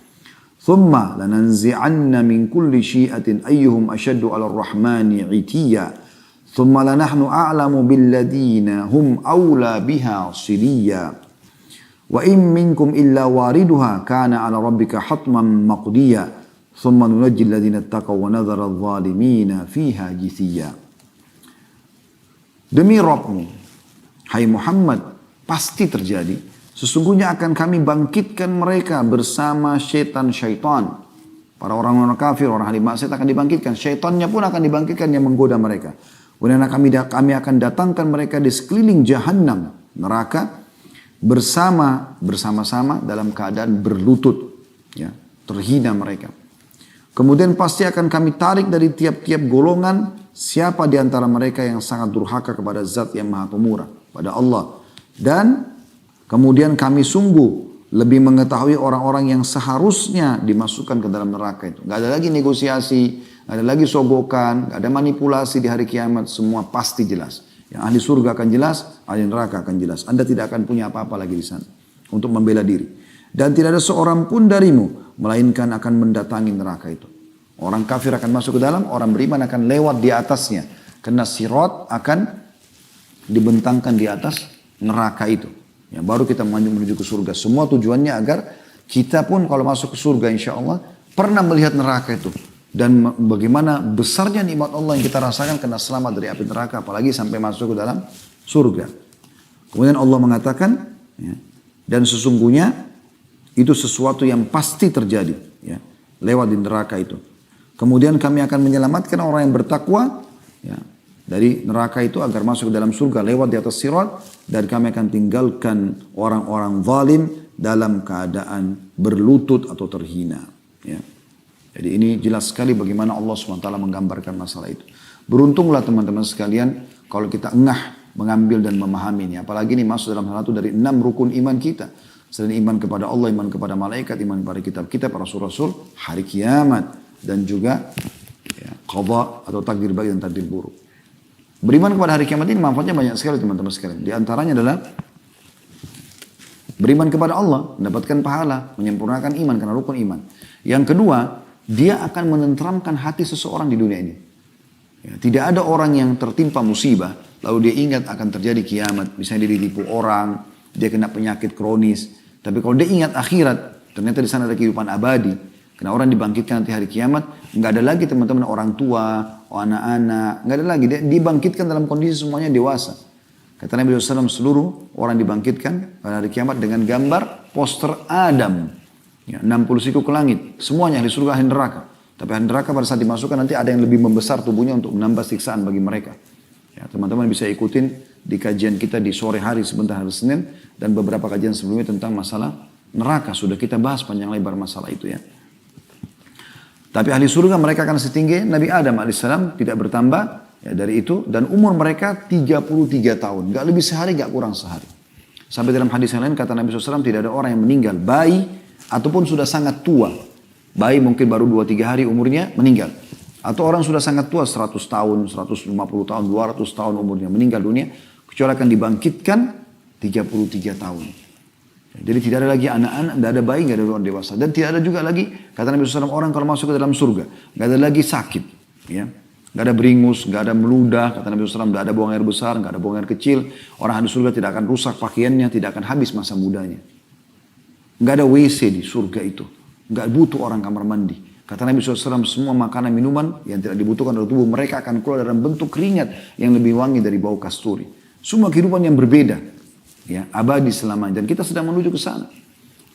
Thumma lananzi'anna min kulli syi'atin ayyuhum ashaddu 'ala ar-rahmani 'itiyya. Thumma lanahnu a'lamu billadina hum awla biha siliyya. Wa in minkum illa wariduha kana 'ala rabbika hatman maqdiya. Thumma nunajjil ladzina ittaqaw wa nadhara adh-dhalimina fiha jithiya. Demi Rabbmu, hai Muhammad, pasti terjadi. Sesungguhnya akan kami bangkitkan mereka bersama syaitan-syaitan. Para orang-orang kafir, orang ahli maksiat akan dibangkitkan. Syaitannya pun akan dibangkitkan yang menggoda mereka. Kemudian kami akan datangkan mereka di sekeliling Jahannam, neraka, bersama-sama dalam keadaan berlutut. Ya, terhina mereka. Kemudian pasti akan kami tarik dari tiap-tiap golongan siapa di antara mereka yang sangat durhaka kepada zat yang maha pemurah, pada Allah. Dan kemudian kami sungguh lebih mengetahui orang-orang yang seharusnya dimasukkan ke dalam neraka itu. Gak ada lagi negosiasi, gak ada lagi sogokan, gak ada manipulasi di hari kiamat. Semua pasti jelas. Yang ahli surga akan jelas, ahli neraka akan jelas. Anda tidak akan punya apa-apa lagi di sana untuk membela diri. Dan tidak ada seorang pun darimu melainkan akan mendatangi neraka itu. Orang kafir akan masuk ke dalam, orang beriman akan lewat di atasnya. Karena sirat akan dibentangkan di atas neraka itu. Ya, baru kita menuju ke surga. Semua tujuannya agar kita pun kalau masuk ke surga insya Allah pernah melihat neraka itu. Dan bagaimana besarnya nikmat Allah yang kita rasakan karena selamat dari api neraka. Apalagi sampai masuk ke dalam surga. Kemudian Allah mengatakan, ya, dan sesungguhnya itu sesuatu yang pasti terjadi. Ya, lewat di neraka itu. Kemudian kami akan menyelamatkan orang yang bertakwa ya, dari neraka itu agar masuk ke dalam surga lewat di atas sirat. Dan kami akan tinggalkan orang-orang zalim dalam keadaan berlutut atau terhina. Ya. Jadi ini jelas sekali bagaimana Allah SWT menggambarkan masalah itu. Beruntunglah teman-teman sekalian kalau kita engah mengambil dan memahaminya. Apalagi ini masuk dalam salah satu dari 6 rukun iman kita. Selain iman kepada Allah, iman kepada malaikat, iman kepada kitab kita, para rasul-rasul, hari kiamat. Dan juga ya, qadha atau takdir baik dan takdir buruk. Beriman kepada hari kiamat ini manfaatnya banyak sekali teman-teman sekalian. Di antaranya adalah beriman kepada Allah, mendapatkan pahala, menyempurnakan iman karena rukun iman. Yang kedua, dia akan menenteramkan hati seseorang di dunia ini. Ya, tidak ada orang yang tertimpa musibah, lalu dia ingat akan terjadi kiamat. Misalnya dia ditipu orang, dia kena penyakit kronis. Tapi kalau dia ingat akhirat, ternyata di sana ada kehidupan abadi. Karena orang dibangkitkan nanti hari kiamat, nggak ada lagi teman-teman orang tua, anak-anak, nggak ada lagi. Dia dibangkitkan dalam kondisi semuanya dewasa. Kata Nabi SAW, seluruh orang dibangkitkan pada hari kiamat dengan gambar poster Adam. Ya, 60 siku ke langit, semuanya ahli surga, ahli neraka. Tapi ahli neraka pada saat dimasukkan nanti ada yang lebih membesar tubuhnya untuk menambah siksaan bagi mereka. Ya, teman-teman bisa ikutin di kajian kita di sore hari sebentar hari Senin. Dan beberapa kajian sebelumnya tentang masalah neraka. Sudah kita bahas panjang lebar masalah itu ya. Tapi ahli surga mereka akan setinggi Nabi Adam alaihissalam, tidak bertambah ya, dari itu. Dan umur mereka 33 tahun. Gak lebih sehari, gak kurang sehari. Sampai dalam hadis yang lain kata Nabi SAW, tidak ada orang yang meninggal. Bayi ataupun sudah sangat tua. Bayi mungkin baru 2-3 hari umurnya meninggal. Atau orang sudah sangat tua 100 tahun, 150 tahun, 200 tahun umurnya meninggal dunia, kecuali akan dibangkitkan 33 tahun. Jadi tidak ada lagi anak-anak, tidak ada bayi, tidak ada orang dewasa. Dan tidak ada juga lagi, kata Nabi SAW, orang kalau masuk ke dalam surga, tidak ada lagi sakit. Ya. Tidak ada beringus, tidak ada meludah, kata Nabi SAW, tidak ada buang air besar, tidak ada buang air kecil. Orang ahli surga tidak akan rusak pakaiannya, tidak akan habis masa mudanya. Tidak ada WC di surga itu. Tidak butuh orang kamar mandi. Kata Nabi SAW, semua makanan minuman yang tidak dibutuhkan oleh tubuh mereka akan keluar dalam bentuk keringat yang lebih wangi dari bau kasturi. Semua kehidupan yang berbeda, ya, abadi selamanya. Dan kita sedang menuju ke sana.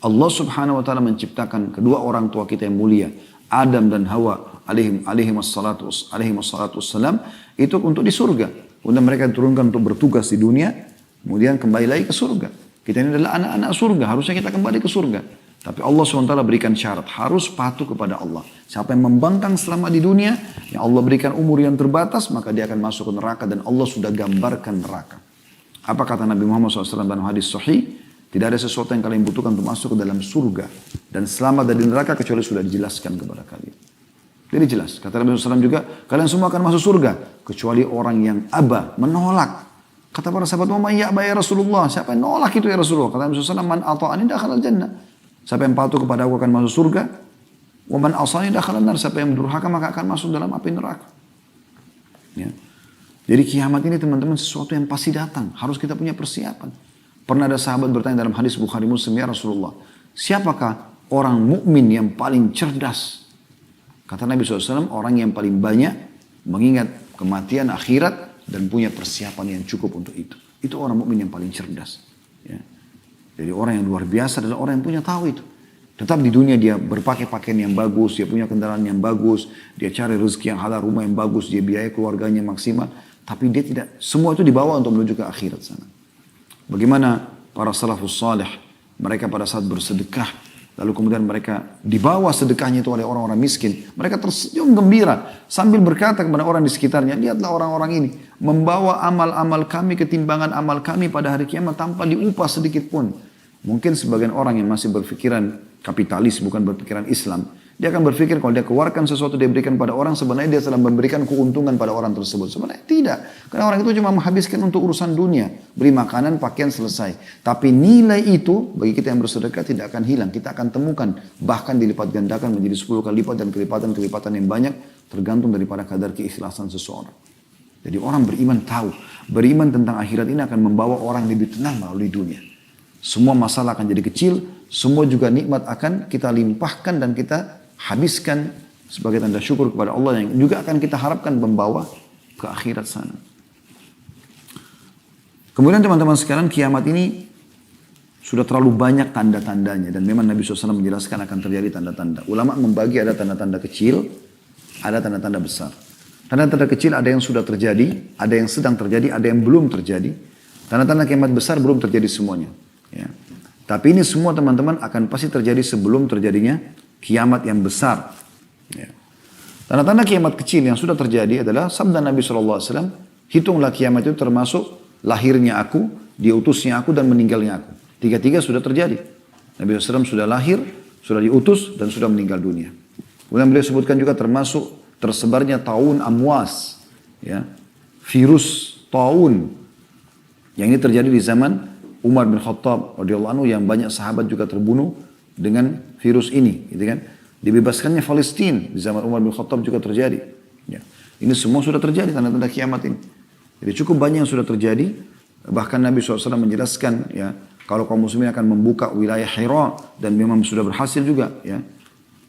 Allah Subhanahu Wa Taala menciptakan kedua orang tua kita yang mulia, Adam dan Hawa alaihi wassalatu wassalam, itu untuk di surga. Kemudian mereka diturunkan untuk bertugas di dunia, kemudian kembali lagi ke surga. Kita ini adalah anak-anak surga, harusnya kita kembali ke surga. Tapi Allah SWT berikan syarat, harus patuh kepada Allah. Siapa yang membangkang selama di dunia, yang Allah berikan umur yang terbatas, maka dia akan masuk ke neraka dan Allah sudah gambarkan neraka. Apa kata Nabi Muhammad SAW dalam hadis sahih? Tidak ada sesuatu yang kalian butuhkan untuk masuk ke dalam surga dan selamat dari neraka kecuali sudah dijelaskan kepada kalian. Jadi jelas, kata Nabi SAW juga, kalian semua akan masuk surga kecuali orang yang aba, menolak. Kata para sahabat, ya Rasulullah, siapa yang nolak itu ya Rasulullah? Kata Nabi SAW, man ata'ani dakhalal jannah. Siapa yang patuh kepada aku akan masuk surga. Wa man asani dakhalan nar. Siapa yang durhaka maka akan masuk dalam api neraka. Ya. Jadi kiamat ini teman-teman sesuatu yang pasti datang. Harus kita punya persiapan. Pernah ada sahabat bertanya dalam hadis Bukhari Muslim, ya Rasulullah, siapakah orang mukmin yang paling cerdas? Kata Nabi SAW, orang yang paling banyak mengingat kematian akhirat dan punya persiapan yang cukup untuk itu. Itu orang mukmin yang paling cerdas. Ya. Jadi orang yang luar biasa adalah orang yang punya tahu itu. Tetap di dunia dia berpakai pakaian yang bagus, dia punya kendaraan yang bagus, dia cari rezeki yang halal, rumah yang bagus, dia biaya keluarganya maksimal. Tapi dia tidak, semua itu dibawa untuk menuju ke akhirat sana. Bagaimana para salafus salih, mereka pada saat bersedekah, lalu kemudian mereka dibawa sedekahnya itu oleh orang-orang miskin. Mereka tersenyum gembira sambil berkata kepada orang di sekitarnya, lihatlah orang-orang ini membawa amal-amal kami, ketimbangan amal kami pada hari kiamat tanpa diupah sedikit pun. Mungkin sebagian orang yang masih berpikiran kapitalis, bukan berpikiran Islam, dia akan berpikir kalau dia keluarkan sesuatu dia berikan pada orang, sebenarnya dia sedang memberikan keuntungan pada orang tersebut. Sebenarnya tidak. Karena orang itu cuma menghabiskan untuk urusan dunia. Beri makanan, pakaian, selesai. Tapi nilai itu bagi kita yang bersedekah tidak akan hilang. Kita akan temukan. Bahkan dilipat gandakan menjadi 10 kali lipat dan kelipatan-kelipatan yang banyak. Tergantung daripada kadar keikhlasan seseorang. Jadi orang beriman tahu. Beriman tentang akhirat ini akan membawa orang lebih tenang melalui dunia. Semua masalah akan jadi kecil. Semua juga nikmat akan kita limpahkan dan kita habiskan sebagai tanda syukur kepada Allah yang juga akan kita harapkan membawa ke akhirat sana. Kemudian teman-teman sekalian, kiamat ini sudah terlalu banyak tanda-tandanya dan memang Nabi SAW menjelaskan akan terjadi tanda-tanda. Ulama membagi ada tanda-tanda kecil, ada tanda-tanda besar. Tanda-tanda kecil ada yang sudah terjadi, ada yang sedang terjadi, ada yang belum terjadi. Tanda-tanda kiamat besar belum terjadi semuanya. Ya. Tapi ini semua teman-teman akan pasti terjadi sebelum terjadinya kiamat yang besar. Ya. Tanda-tanda kiamat kecil yang sudah terjadi adalah sabda Nabi SAW, hitunglah kiamat itu termasuk lahirnya aku, diutusnya aku, dan meninggalnya aku. Tiga-tiga sudah terjadi. Nabi SAW sudah lahir, sudah diutus, dan sudah meninggal dunia. Kemudian beliau sebutkan juga termasuk tersebarnya taun amwas. Ya. Virus taun. Yang ini terjadi di zaman Umar bin Khattab radhiyallahu anhu yang banyak sahabat juga terbunuh dengan virus ini, gitu kan? Dibebaskannya Palestina di zaman Umar bin Khattab juga terjadi. Ya. Ini semua sudah terjadi tanda-tanda kiamat ini. Jadi cukup banyak yang sudah terjadi. Bahkan Nabi SAW menjelaskan ya kalau kaum muslimin akan membuka wilayah Hira dan memang sudah berhasil juga ya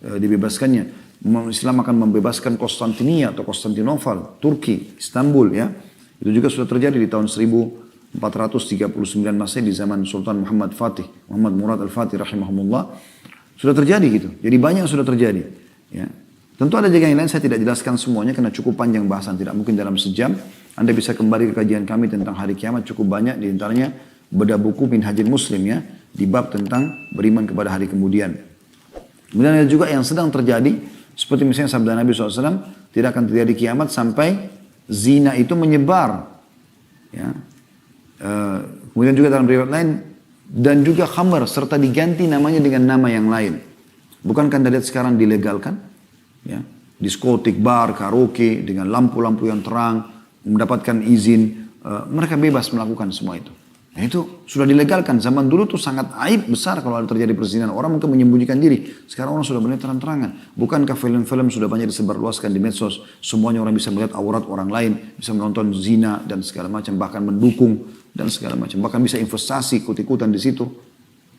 dibebaskannya. Islam akan membebaskan Konstantinia atau Konstantinopel, Turki, Istanbul ya. Itu juga sudah terjadi di tahun 1439 Masehi di zaman Sultan Muhammad Murad Al-Fatih rahimahumullah. Sudah terjadi gitu. Jadi banyak yang sudah terjadi. Ya. Tentu ada juga yang lain saya tidak jelaskan semuanya karena cukup panjang bahasan. Tidak mungkin dalam sejam. Anda bisa kembali ke kajian kami tentang hari kiamat cukup banyak. Di antaranya bedah buku Minhajul Muslim ya. Di bab tentang beriman kepada hari kemudian. Kemudian ada juga yang sedang terjadi. Seperti misalnya sabda Nabi SAW. Tidak akan terjadi kiamat sampai zina itu menyebar. Ya. Kemudian juga dalam riwayat lain dan juga khamar serta diganti namanya dengan nama yang lain. Bukankah Anda lihat sekarang dilegalkan? Ya. diskotik, bar, karaoke dengan lampu-lampu yang terang, mendapatkan izin, mereka bebas melakukan semua itu. Nah itu sudah dilegalkan. Zaman dulu tuh sangat aib besar kalau ada terjadi perzinahan. Orang mungkin menyembunyikan diri. Sekarang orang sudah benar terang-terangan. Bukankah film-film sudah banyak disebarluaskan di medsos. Semuanya orang bisa melihat aurat orang lain. Bisa menonton zina dan segala macam. Bahkan mendukung dan segala macam. Bahkan bisa investasi ikut-ikutan di situ.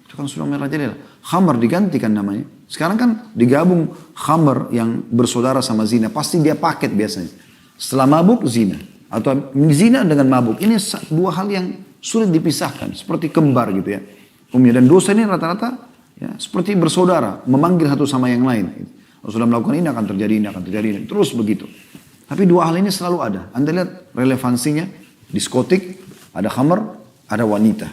Itu kan sudah merajalela. Khamar digantikan namanya. Sekarang kan digabung khamar yang bersaudara sama zina. Pasti dia paket biasanya. Setelah mabuk zina. Atau zina dengan mabuk. Ini dua hal yang sulit dipisahkan. Seperti kembar gitu ya. Dan dosa ini rata-rata ya, seperti bersaudara. Memanggil satu sama yang lain. Kalau sudah melakukan ini akan terjadi, ini akan terjadi. Ini. Terus begitu. Tapi dua hal ini selalu ada. Anda lihat relevansinya. Diskotik, ada khamar, ada wanita.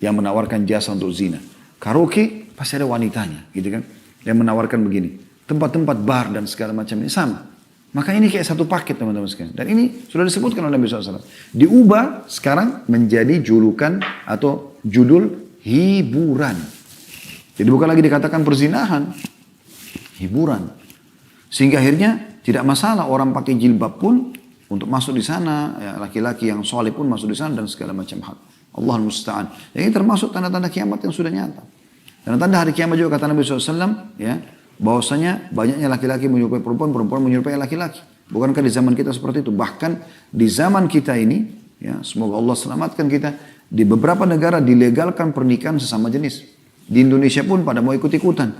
Yang menawarkan jasa untuk zina. Karaoke pasti ada wanitanya, gitu kan? Yang menawarkan begini. Tempat-tempat bar dan segala macam ini sama. Maka ini kayak satu paket teman-teman sekalian. Dan ini sudah disebutkan oleh Nabi SAW. Diubah sekarang menjadi julukan atau judul hiburan. Jadi bukan lagi dikatakan perzinahan. Hiburan. Sehingga akhirnya tidak masalah orang pakai jilbab pun untuk masuk di sana. Ya, laki-laki yang soleh pun masuk di sana dan segala macam hal. Allah musta'an. Ini termasuk tanda-tanda kiamat yang sudah nyata. Tanda-tanda hari kiamat juga kata Nabi SAW, ya, bahwasanya banyaknya laki-laki menyerupai perempuan, perempuan menyerupai laki-laki. Bukankah di zaman kita seperti itu? Bahkan di zaman kita ini, ya, semoga Allah selamatkan kita, di beberapa negara dilegalkan pernikahan sesama jenis. Di Indonesia pun pada mau ikut-ikutan.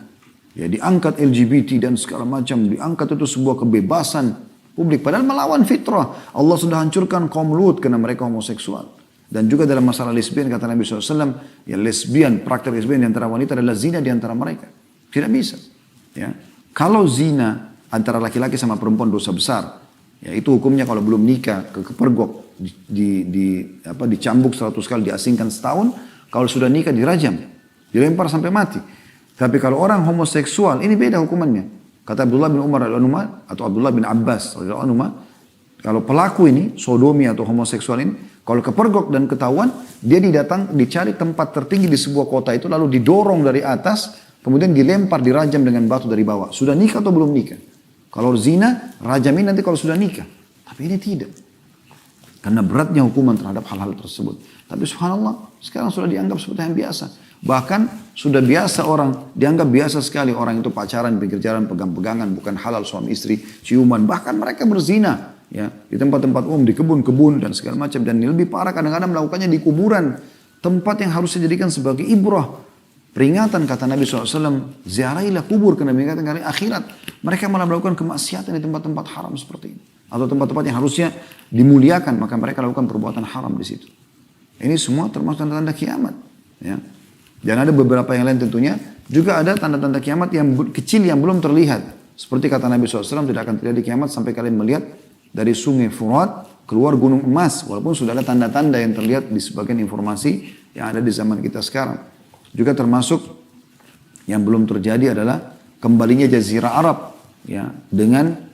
Ya, diangkat LGBT dan segala macam, diangkat itu sebuah kebebasan publik. Padahal melawan fitrah. Allah sudah hancurkan kaum Lut karena mereka homoseksual. Dan juga dalam masalah lesbian kata Nabi SAW, ya lesbian, praktek lesbian di antara wanita adalah zina di antara mereka. Tidak bisa. Ya. Kalau zina antara laki-laki sama perempuan dosa besar, ya itu hukumnya kalau belum nikah, kepergok, dicambuk 100 kali, diasingkan setahun, kalau sudah nikah dirajam, dilempar sampai mati. Tapi kalau orang homoseksual, ini beda hukumannya. Kata Abdullah bin Umar atau Abdullah bin Abbas, kalau pelaku ini, sodomi atau homoseksual ini, kalau kepergok dan ketahuan, dia dicari tempat tertinggi di sebuah kota itu, lalu didorong dari atas, kemudian dilempar, dirajam dengan batu dari bawah. Sudah nikah atau belum nikah? Kalau zina, rajamin nanti kalau sudah nikah. Tapi ini tidak. Karena beratnya hukuman terhadap hal-hal tersebut. Tapi subhanallah, sekarang sudah dianggap seperti yang biasa. Bahkan sudah biasa orang, dianggap biasa sekali orang itu pacaran, pinggir jalan, pegang-pegangan, bukan halal suami istri, ciuman. Bahkan mereka berzina. Ya, di tempat-tempat umum, di kebun-kebun dan segala macam. Dan lebih parah kadang-kadang melakukannya di kuburan. Tempat yang harus dijadikan sebagai ibrah. Peringatan kata Nabi SAW, ziarahilah kubur karena mengingatkan hari akhirat. Mereka malah melakukan kemaksiatan di tempat-tempat haram seperti ini. Atau tempat-tempat yang harusnya dimuliakan, maka mereka lakukan perbuatan haram di situ. Ini semua termasuk tanda-tanda kiamat. Ya. Dan ada beberapa yang lain tentunya. Juga ada tanda-tanda kiamat yang kecil yang belum terlihat. Seperti kata Nabi SAW, tidak akan terjadi kiamat sampai kalian melihat dari sungai Furat keluar gunung emas. Walaupun sudah ada tanda-tanda yang terlihat di sebagian informasi yang ada di zaman kita sekarang. Juga termasuk yang belum terjadi adalah kembalinya Jazirah Arab. Ya, dengan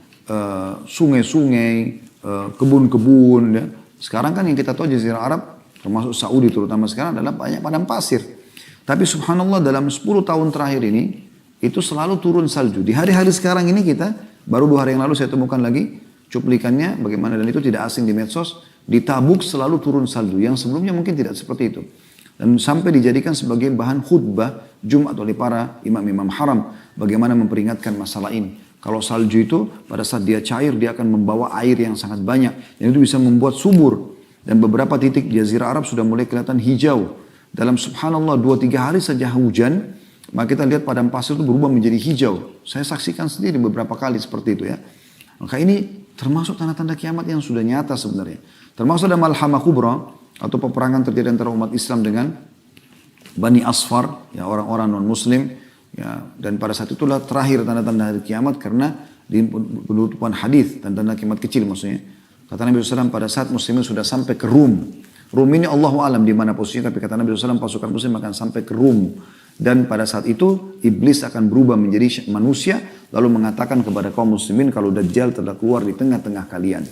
sungai-sungai, kebun-kebun. Ya. Sekarang kan yang kita tahu Jazirah Arab, termasuk Saudi terutama sekarang adalah banyak padang pasir. Tapi subhanallah dalam 10 tahun terakhir ini, itu selalu turun salju. Di hari-hari sekarang ini kita, baru 2 hari yang lalu saya temukan lagi, cuplikannya bagaimana, dan itu tidak asing di medsos, di Tabuk selalu turun salju, yang sebelumnya mungkin tidak seperti itu. Dan sampai dijadikan sebagai bahan khutbah Jumat oleh para imam-imam haram, bagaimana memperingatkan masalah ini. Kalau salju itu pada saat dia cair, dia akan membawa air yang sangat banyak, dan itu bisa membuat subur. Dan beberapa titik Jazirah Arab sudah mulai kelihatan hijau. Dalam subhanallah 2-3 hari saja hujan, maka kita lihat padang pasir itu berubah menjadi hijau. Saya saksikan sendiri beberapa kali seperti itu ya. Maka ini termasuk tanda-tanda kiamat yang sudah nyata sebenarnya. Termasuk ada malhamah kubra atau peperangan terjadi antara umat Islam dengan Bani Asfar, ya orang-orang non-Muslim. Ya, dan pada saat itulah terakhir tanda-tanda hari kiamat karena di penutupan hadis tanda-tanda kiamat kecil maksudnya. Kata Nabi SAW pada saat muslimin sudah sampai ke Rum. Rum ini Allahu alam di mana posisinya, tapi kata Nabi SAW pasukan muslim akan sampai ke Rum. Dan pada saat itu iblis akan berubah menjadi manusia lalu mengatakan kepada kaum muslimin kalau Dajjal telah keluar di tengah-tengah kalian.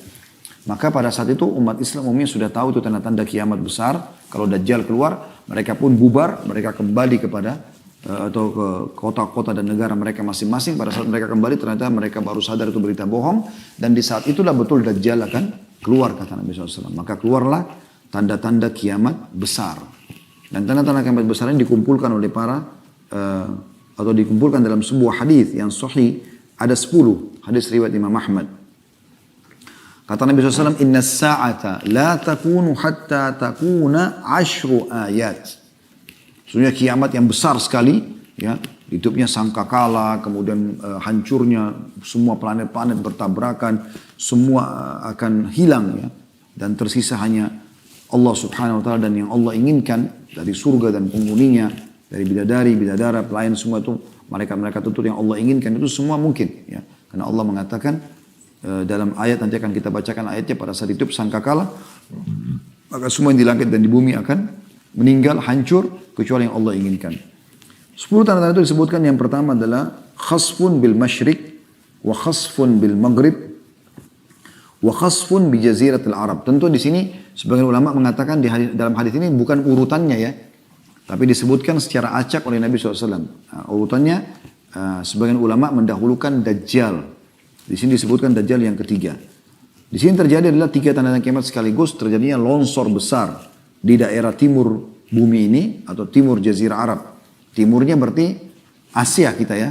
Maka pada saat itu umat Islam umumnya sudah tahu itu tanda-tanda kiamat besar. Kalau Dajjal keluar, mereka pun bubar, mereka kembali kepada atau ke kota-kota dan negara mereka masing-masing. Pada saat mereka kembali ternyata mereka baru sadar itu berita bohong. Dan di saat itulah betul Dajjal akan keluar kata Nabi SAW. Maka keluarlah tanda-tanda kiamat besar. Dan tanda-tanda kiamat besar ini dikumpulkan oleh atau dikumpulkan dalam sebuah hadis yang sahih. Ada 10 hadis riwayat Imam Ahmad. Kata Nabi SAW, Inna sa'ata la takunu hatta takuna 10 ayat. Sebenarnya kiamat yang besar sekali, ya, hidupnya sangkakala, kemudian hancurnya semua planet-planet bertabrakan, semua akan hilang, ya, dan tersisa hanya Allah Subhanahu Wa Taala dan yang Allah inginkan dari surga dan penghuninya, dari bidadari, bidadara, pelayan semua itu mereka tuntut yang Allah inginkan itu semua mungkin, ya, karena Allah mengatakan dalam ayat nanti akan kita bacakan ayatnya pada saat hidup sangkakala, maka semua yang di langit dan di bumi akan meninggal, hancur, kecuali yang Allah inginkan. 10 tanda-tanda itu disebutkan. Yang pertama adalah khasfun bil masyrik, wa khasfun bil maghrib, wa khasfun bi jaziratil Arab. Tentu di sini sebagian ulama mengatakan dalam hadis ini bukan urutannya, ya, tapi disebutkan secara acak oleh Nabi SAW. Nah, urutannya sebagian ulama mendahulukan Dajjal. Di sini disebutkan Dajjal yang ketiga. Di sini terjadi adalah 3 tanda kiamat sekaligus. Terjadinya longsor besar di daerah timur bumi ini atau timur Jazirah Arab. Timurnya berarti Asia kita, ya.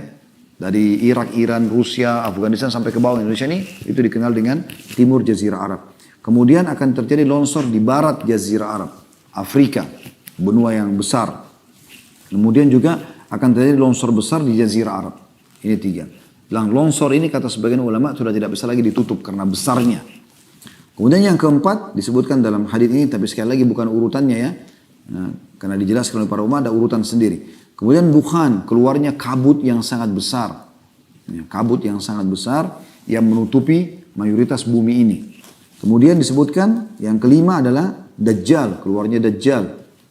Dari Irak, Iran, Rusia, Afghanistan sampai ke bawah Indonesia ini itu dikenal dengan timur Jazirah Arab. Kemudian akan terjadi longsor di barat Jazirah Arab, Afrika, benua yang besar. Kemudian juga akan terjadi longsor besar di Jazirah Arab. Ini 3. Longsor ini kata sebagian ulama sudah tidak bisa lagi ditutup karena besarnya. Kemudian yang keempat disebutkan dalam hadis ini, tapi sekali lagi bukan urutannya, ya. Nah, karena dijelaskan oleh para ulama ada urutan sendiri. Kemudian dukhan, keluarnya kabut yang sangat besar. Ya, kabut yang sangat besar yang menutupi mayoritas bumi ini. Kemudian disebutkan yang kelima adalah Dajjal, keluarnya Dajjal.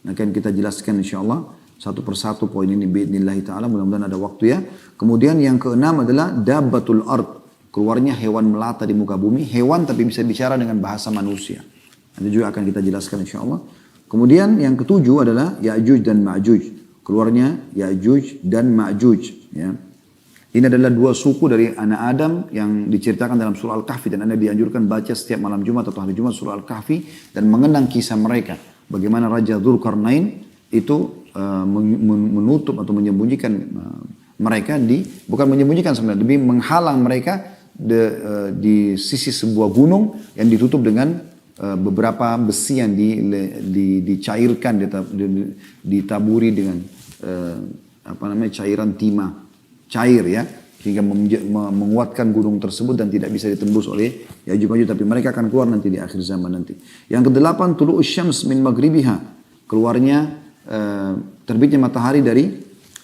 Nah, akan kita jelaskan insyaAllah satu persatu poin ini biidnillahi ta'ala, mudah-mudahan ada waktu, ya. Kemudian yang keenam adalah Dabbatul Ard, keluarnya hewan melata di muka bumi, hewan tapi bisa bicara dengan bahasa manusia. Nanti juga akan kita jelaskan insyaAllah. Kemudian yang ketujuh adalah Ya'juj dan Ma'juj, keluarnya Ya'juj dan Ma'juj, ya. Ini adalah 2 suku dari anak Adam yang diceritakan dalam surah Al-Kahfi, dan Anda dianjurkan baca setiap malam Jumat atau hari Jumat surah Al-Kahfi dan mengenang kisah mereka. Bagaimana Raja Dzulkarnain itu menutup atau menyembunyikan mereka bukan menyembunyikan sebenarnya, lebih menghalang mereka di sisi sebuah gunung yang ditutup dengan beberapa besi yang dicairkan, ditaburi dengan cairan timah cair, ya, sehingga menguatkan gunung tersebut dan tidak bisa ditembus oleh Ya'juj Ma'juj, tapi mereka akan keluar nanti di akhir zaman nanti. Yang kedelapan tulu'us syams min maghribiha, keluarnya terbitnya matahari dari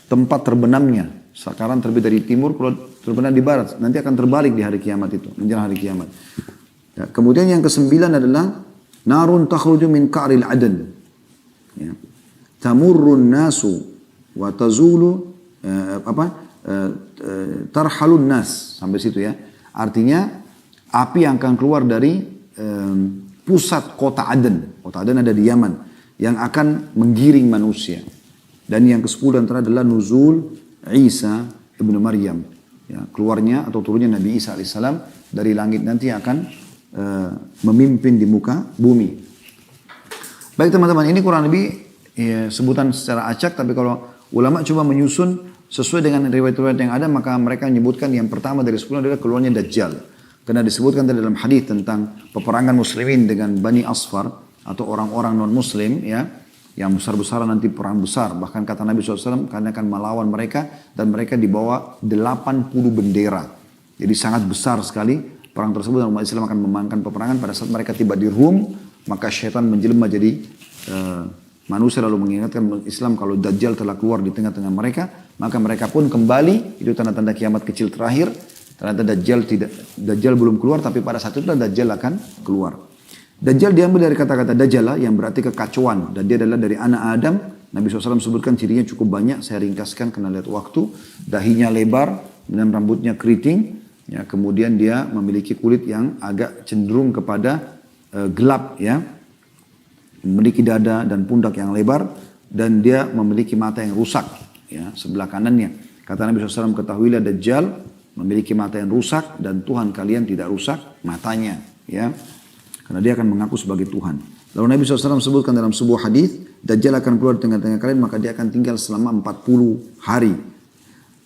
tempat terbenamnya. Sekarang terbit dari timur, kalau terbenam di barat, nanti akan terbalik di hari kiamat itu, menjelang hari kiamat. Ya, kemudian yang kesembilan adalah narun takhruju min ka'ril adan, ya. Tamurrun nasu wa tazulu tarhalun nas, sampai situ, ya. Artinya api yang akan keluar dari pusat kota Aden. Kota Aden ada di Yaman, yang akan menggiring manusia. Dan yang ke-10 antara adalah nuzul Isa ibnu Maryam, ya, keluarnya atau turunnya Nabi Isa alaihissalam dari langit nanti akan memimpin di muka bumi. Baik teman-teman, ini kurang lebih, ya, sebutan secara acak, tapi kalau ulama coba menyusun sesuai dengan riwayat-riwayat yang ada, maka mereka menyebutkan yang pertama dari 10 adalah keluarnya Dajjal. Karena disebutkan dalam hadis tentang peperangan muslimin dengan Bani Asfar atau orang-orang non-muslim, ya, yang besar-besaran nanti perang besar. Bahkan kata Nabi SAW, karena akan melawan mereka dan mereka dibawa 80 bendera. Jadi sangat besar sekali perang tersebut, dan umat Islam akan memenangkan peperangan. Pada saat mereka tiba di Rum, maka syaitan menjelma jadi manusia, lalu mengingatkan Islam kalau Dajjal telah keluar di tengah-tengah mereka. Maka mereka pun kembali, itu tanda-tanda kiamat kecil terakhir. Ternyata Dajjal belum keluar, tapi pada saat itu Dajjal akan keluar. Dajjal diambil dari kata-kata Dajjala yang berarti kekacauan, dan dia adalah dari anak Adam. Nabi SAW sebutkan cirinya cukup banyak, saya ringkaskan karena lihat waktu. Dahinya lebar dan rambutnya keriting, ya, kemudian dia memiliki kulit yang agak cenderung kepada gelap, ya, memiliki dada dan pundak yang lebar, dan dia memiliki mata yang rusak. ya, sebelah kanannya. Kata Nabi SAW, ketahuilah Dajjal memiliki mata yang rusak dan Tuhan kalian tidak rusak matanya, ya, karena dia akan mengaku sebagai Tuhan. Lalu Nabi SAW sebutkan dalam sebuah hadis, Dajjal akan keluar di tengah-tengah kalian, maka dia akan tinggal selama 40 hari.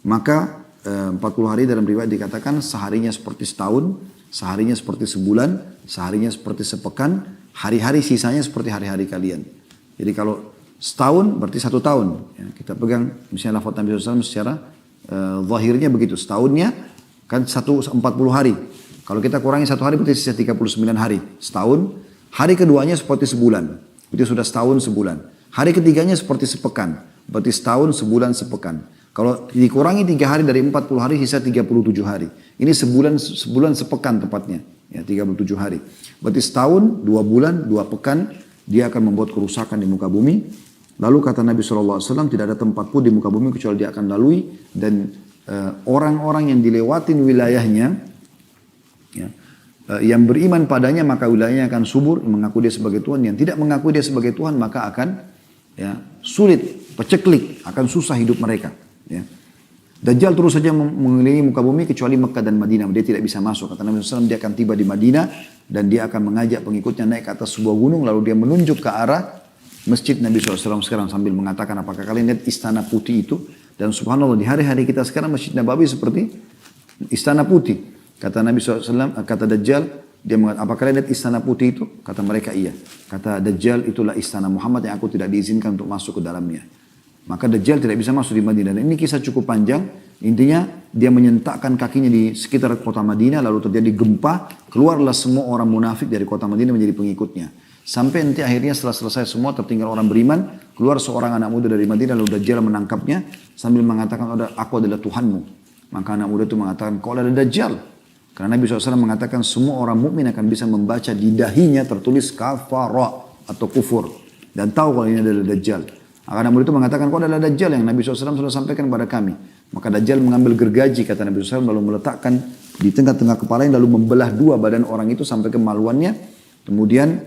Maka 40 hari dalam riwayat dikatakan seharinya seperti setahun, seharinya seperti sebulan, seharinya seperti sepekan, hari-hari sisanya seperti hari-hari kalian. Jadi kalau setahun berarti 1 tahun. Ya, kita pegang misalnya lafaz Nabi SAW secara zahirnya begitu. Setahunnya kan 40 hari. Kalau kita kurangi 1 hari berarti sisa 39 hari. Setahun, hari keduanya seperti sebulan. Itu sudah setahun sebulan. Hari ketiganya seperti sepekan. Berarti setahun, sebulan, sepekan. Kalau dikurangi 3 hari dari 40 hari, sisa 37 hari. Ini sebulan sepekan tepatnya. Ya, 37 hari. Berarti setahun, 2 bulan, 2 pekan, dia akan membuat kerusakan di muka bumi. Lalu kata Nabi SAW, tidak ada tempat pun di muka bumi kecuali dia akan lalui. Dan orang-orang yang dilewatin wilayahnya, ya, yang beriman padanya maka wilayahnya akan subur, mengaku dia sebagai Tuhan. Yang tidak mengaku dia sebagai Tuhan maka akan, ya, sulit, peceklik, akan susah hidup mereka. Ya. Dajjal terus saja mengelilingi muka bumi kecuali Mekah dan Madinah. Dia tidak bisa masuk. Kata Nabi SAW, dia akan tiba di Madinah dan dia akan mengajak pengikutnya naik ke atas sebuah gunung. Lalu dia menunjuk ke arah masjid Nabi SAW sekarang sambil mengatakan, apakah kalian lihat istana putih itu? Dan subhanallah di hari-hari kita sekarang Masjid Nabawi seperti istana putih. Kata Nabi SAW, kata Dajjal, dia mengatakan, apa kalian lihat istana putih itu? Kata mereka, iya. Kata Dajjal, itulah istana Muhammad yang aku tidak diizinkan untuk masuk ke dalamnya. Maka Dajjal tidak bisa masuk di Madinah. Dan ini kisah cukup panjang. Intinya, dia menyentakkan kakinya di sekitar kota Madinah, lalu terjadi gempa, keluarlah semua orang munafik dari kota Madinah menjadi pengikutnya. Sampai nanti akhirnya setelah selesai semua, tertinggal orang beriman, keluar seorang anak muda dari Madinah, lalu Dajjal menangkapnya, sambil mengatakan, aku adalah Tuhanmu. Maka anak muda itu mengatakan, kau adalah Dajjal. Karena Nabi SAW mengatakan semua orang mukmin akan bisa membaca di dahinya tertulis kafara atau kufur. Dan tahu kalau ini adalah Dajjal. Maka anak muda itu mengatakan, kau adalah Dajjal yang Nabi SAW sudah sampaikan kepada kami. Maka Dajjal mengambil gergaji, kata Nabi SAW, lalu meletakkan di tengah-tengah kepalanya, lalu membelah 2 badan orang itu sampai kemaluannya. Kemudian,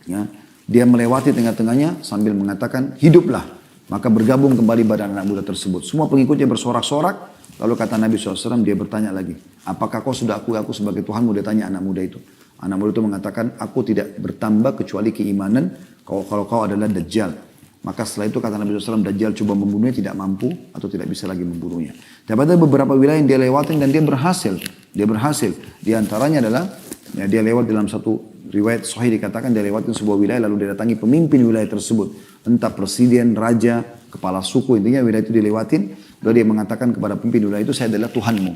ya, dia melewati tengah-tengahnya sambil mengatakan, hiduplah. Maka bergabung kembali badan anak muda tersebut. Semua pengikutnya bersorak-sorak. Lalu kata Nabi SAW, dia bertanya lagi, apakah kau sudah akui aku sebagai Tuhanmu? Dia tanya anak muda itu. Anak muda itu mengatakan, aku tidak bertambah kecuali keimanan kalau kau adalah Dajjal. Maka setelah itu kata Nabi SAW, Dajjal coba membunuhnya, tidak mampu atau tidak bisa lagi membunuhnya. Tapi ada beberapa wilayah yang dia lewatin dan dia berhasil. Dia berhasil. Di antaranya adalah, ya, dia lewat dalam satu riwayat sahih dikatakan dia lewatin sebuah wilayah lalu dia datangi pemimpin wilayah tersebut. Entah presiden, raja, kepala suku, intinya wilayah itu dilewatin. Lalu dia mengatakan kepada pemimpin wilayah itu, saya adalah Tuhanmu.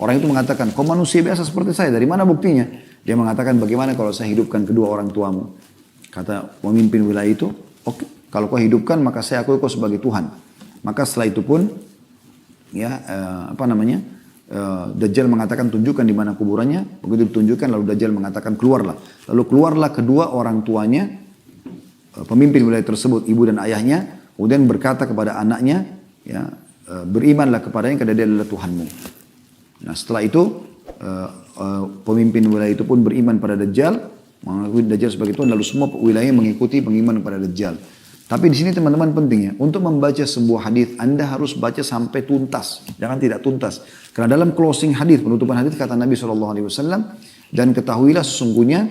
Orang itu mengatakan, kau manusia biasa seperti saya, dari mana buktinya? Dia mengatakan, bagaimana kalau saya hidupkan kedua orang tuamu? Kata pemimpin wilayah itu, oke, kalau kau hidupkan maka saya akui kau sebagai Tuhan. Maka setelah itu pun, ya, Dajjal mengatakan, tunjukkan di mana kuburannya. Begitu ditunjukkan, lalu Dajjal mengatakan, keluarlah. Lalu keluarlah kedua orang tuanya, pemimpin wilayah tersebut, ibu dan ayahnya, kemudian berkata kepada anaknya, ya, berimanlah kepadanya karena dia adalah Tuhanmu. Nah setelah itu pemimpin wilayah itu pun beriman pada Dajjal, mengakui Dajjal sebagai Tuhan, lalu semua wilayah mengikuti pengiman kepada Dajjal. Tapi di sini teman-teman pentingnya, untuk membaca sebuah hadis Anda harus baca sampai tuntas, jangan tidak tuntas. Karena dalam closing hadis, penutupan hadis kata Nabi SAW, dan ketahuilah sesungguhnya,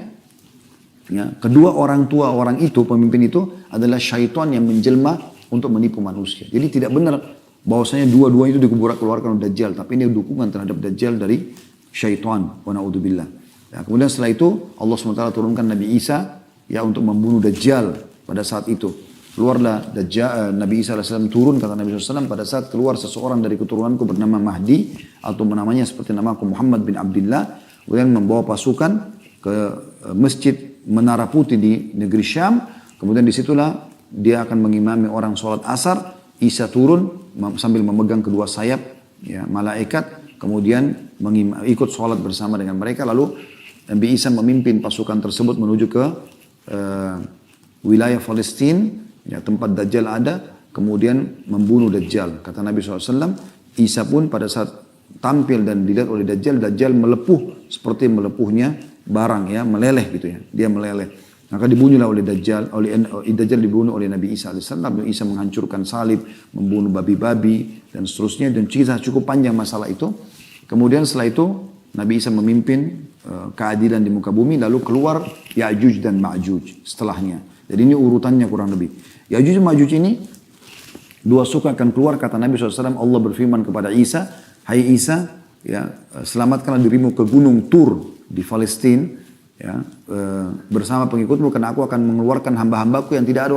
ya, kedua orang tua orang itu, pemimpin itu adalah syaitan yang menjelma untuk menipu manusia. Jadi tidak benar bahwasanya dua-dua itu dikeluarkan oleh Dajjal, tapi ini dukungan terhadap Dajjal dari syaitan. Wa na'udzubillah. Ya, kemudian setelah itu Allah SWT turunkan Nabi Isa, ya, untuk membunuh Dajjal pada saat itu. Keluarlah Dajjal, Nabi Isa AS turun, kata Nabi SAW, pada saat keluar seseorang dari keturunanku bernama Mahdi, atau namanya seperti namaku Muhammad bin Abdullah, kemudian membawa pasukan ke masjid Menara Putih di negeri Syam. Kemudian disitulah dia akan mengimami orang sholat asar. Isa turun sambil memegang kedua sayap, ya, malaikat, kemudian ikut sholat bersama dengan mereka. Lalu Nabi Isa memimpin pasukan tersebut menuju ke wilayah Palestina, ya, tempat Dajjal ada, kemudian membunuh Dajjal. Kata Nabi SAW, Isa pun pada saat tampil dan dilihat oleh Dajjal, Dajjal melepuh seperti melepuhnya barang, ya, meleleh gitu ya, dia meleleh. Maka dibunuhlah oleh Dajjal, Dajjal dibunuh oleh Nabi Isa alaihissalam. Nabi Isa menghancurkan salib, membunuh babi-babi dan seterusnya, dan kisah cukup panjang masalah itu. Kemudian setelah itu Nabi Isa memimpin keadilan di muka bumi, lalu keluar Ya'juj dan Ma'juj setelahnya. Jadi ini urutannya kurang lebih. Ya'juj dan Ma'juj ini dua suku akan keluar, kata Nabi SAW. Allah berfirman kepada Isa, hai Isa, ya, selamatkanlah dirimu ke gunung Tur di Palestina, ya, bersama pengikutmu, karena aku akan mengeluarkan hamba-hambaku yang tidak ada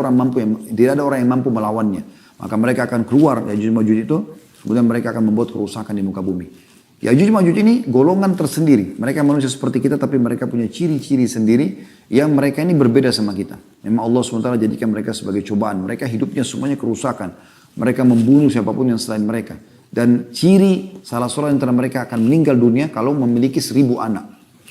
orang yang mampu melawannya. Maka mereka akan keluar, Ya'juj Ma'juj itu, kemudian mereka akan membuat kerusakan di muka bumi. Ya'juj Ma'juj ini golongan tersendiri. Mereka manusia seperti kita, tapi mereka punya ciri-ciri sendiri yang mereka ini berbeda sama kita. Memang Allah SWT jadikan mereka sebagai cobaan. Mereka hidupnya semuanya kerusakan. Mereka membunuh siapapun yang selain mereka. Dan ciri salah seorang antara mereka akan meninggal dunia kalau memiliki 1000 anak.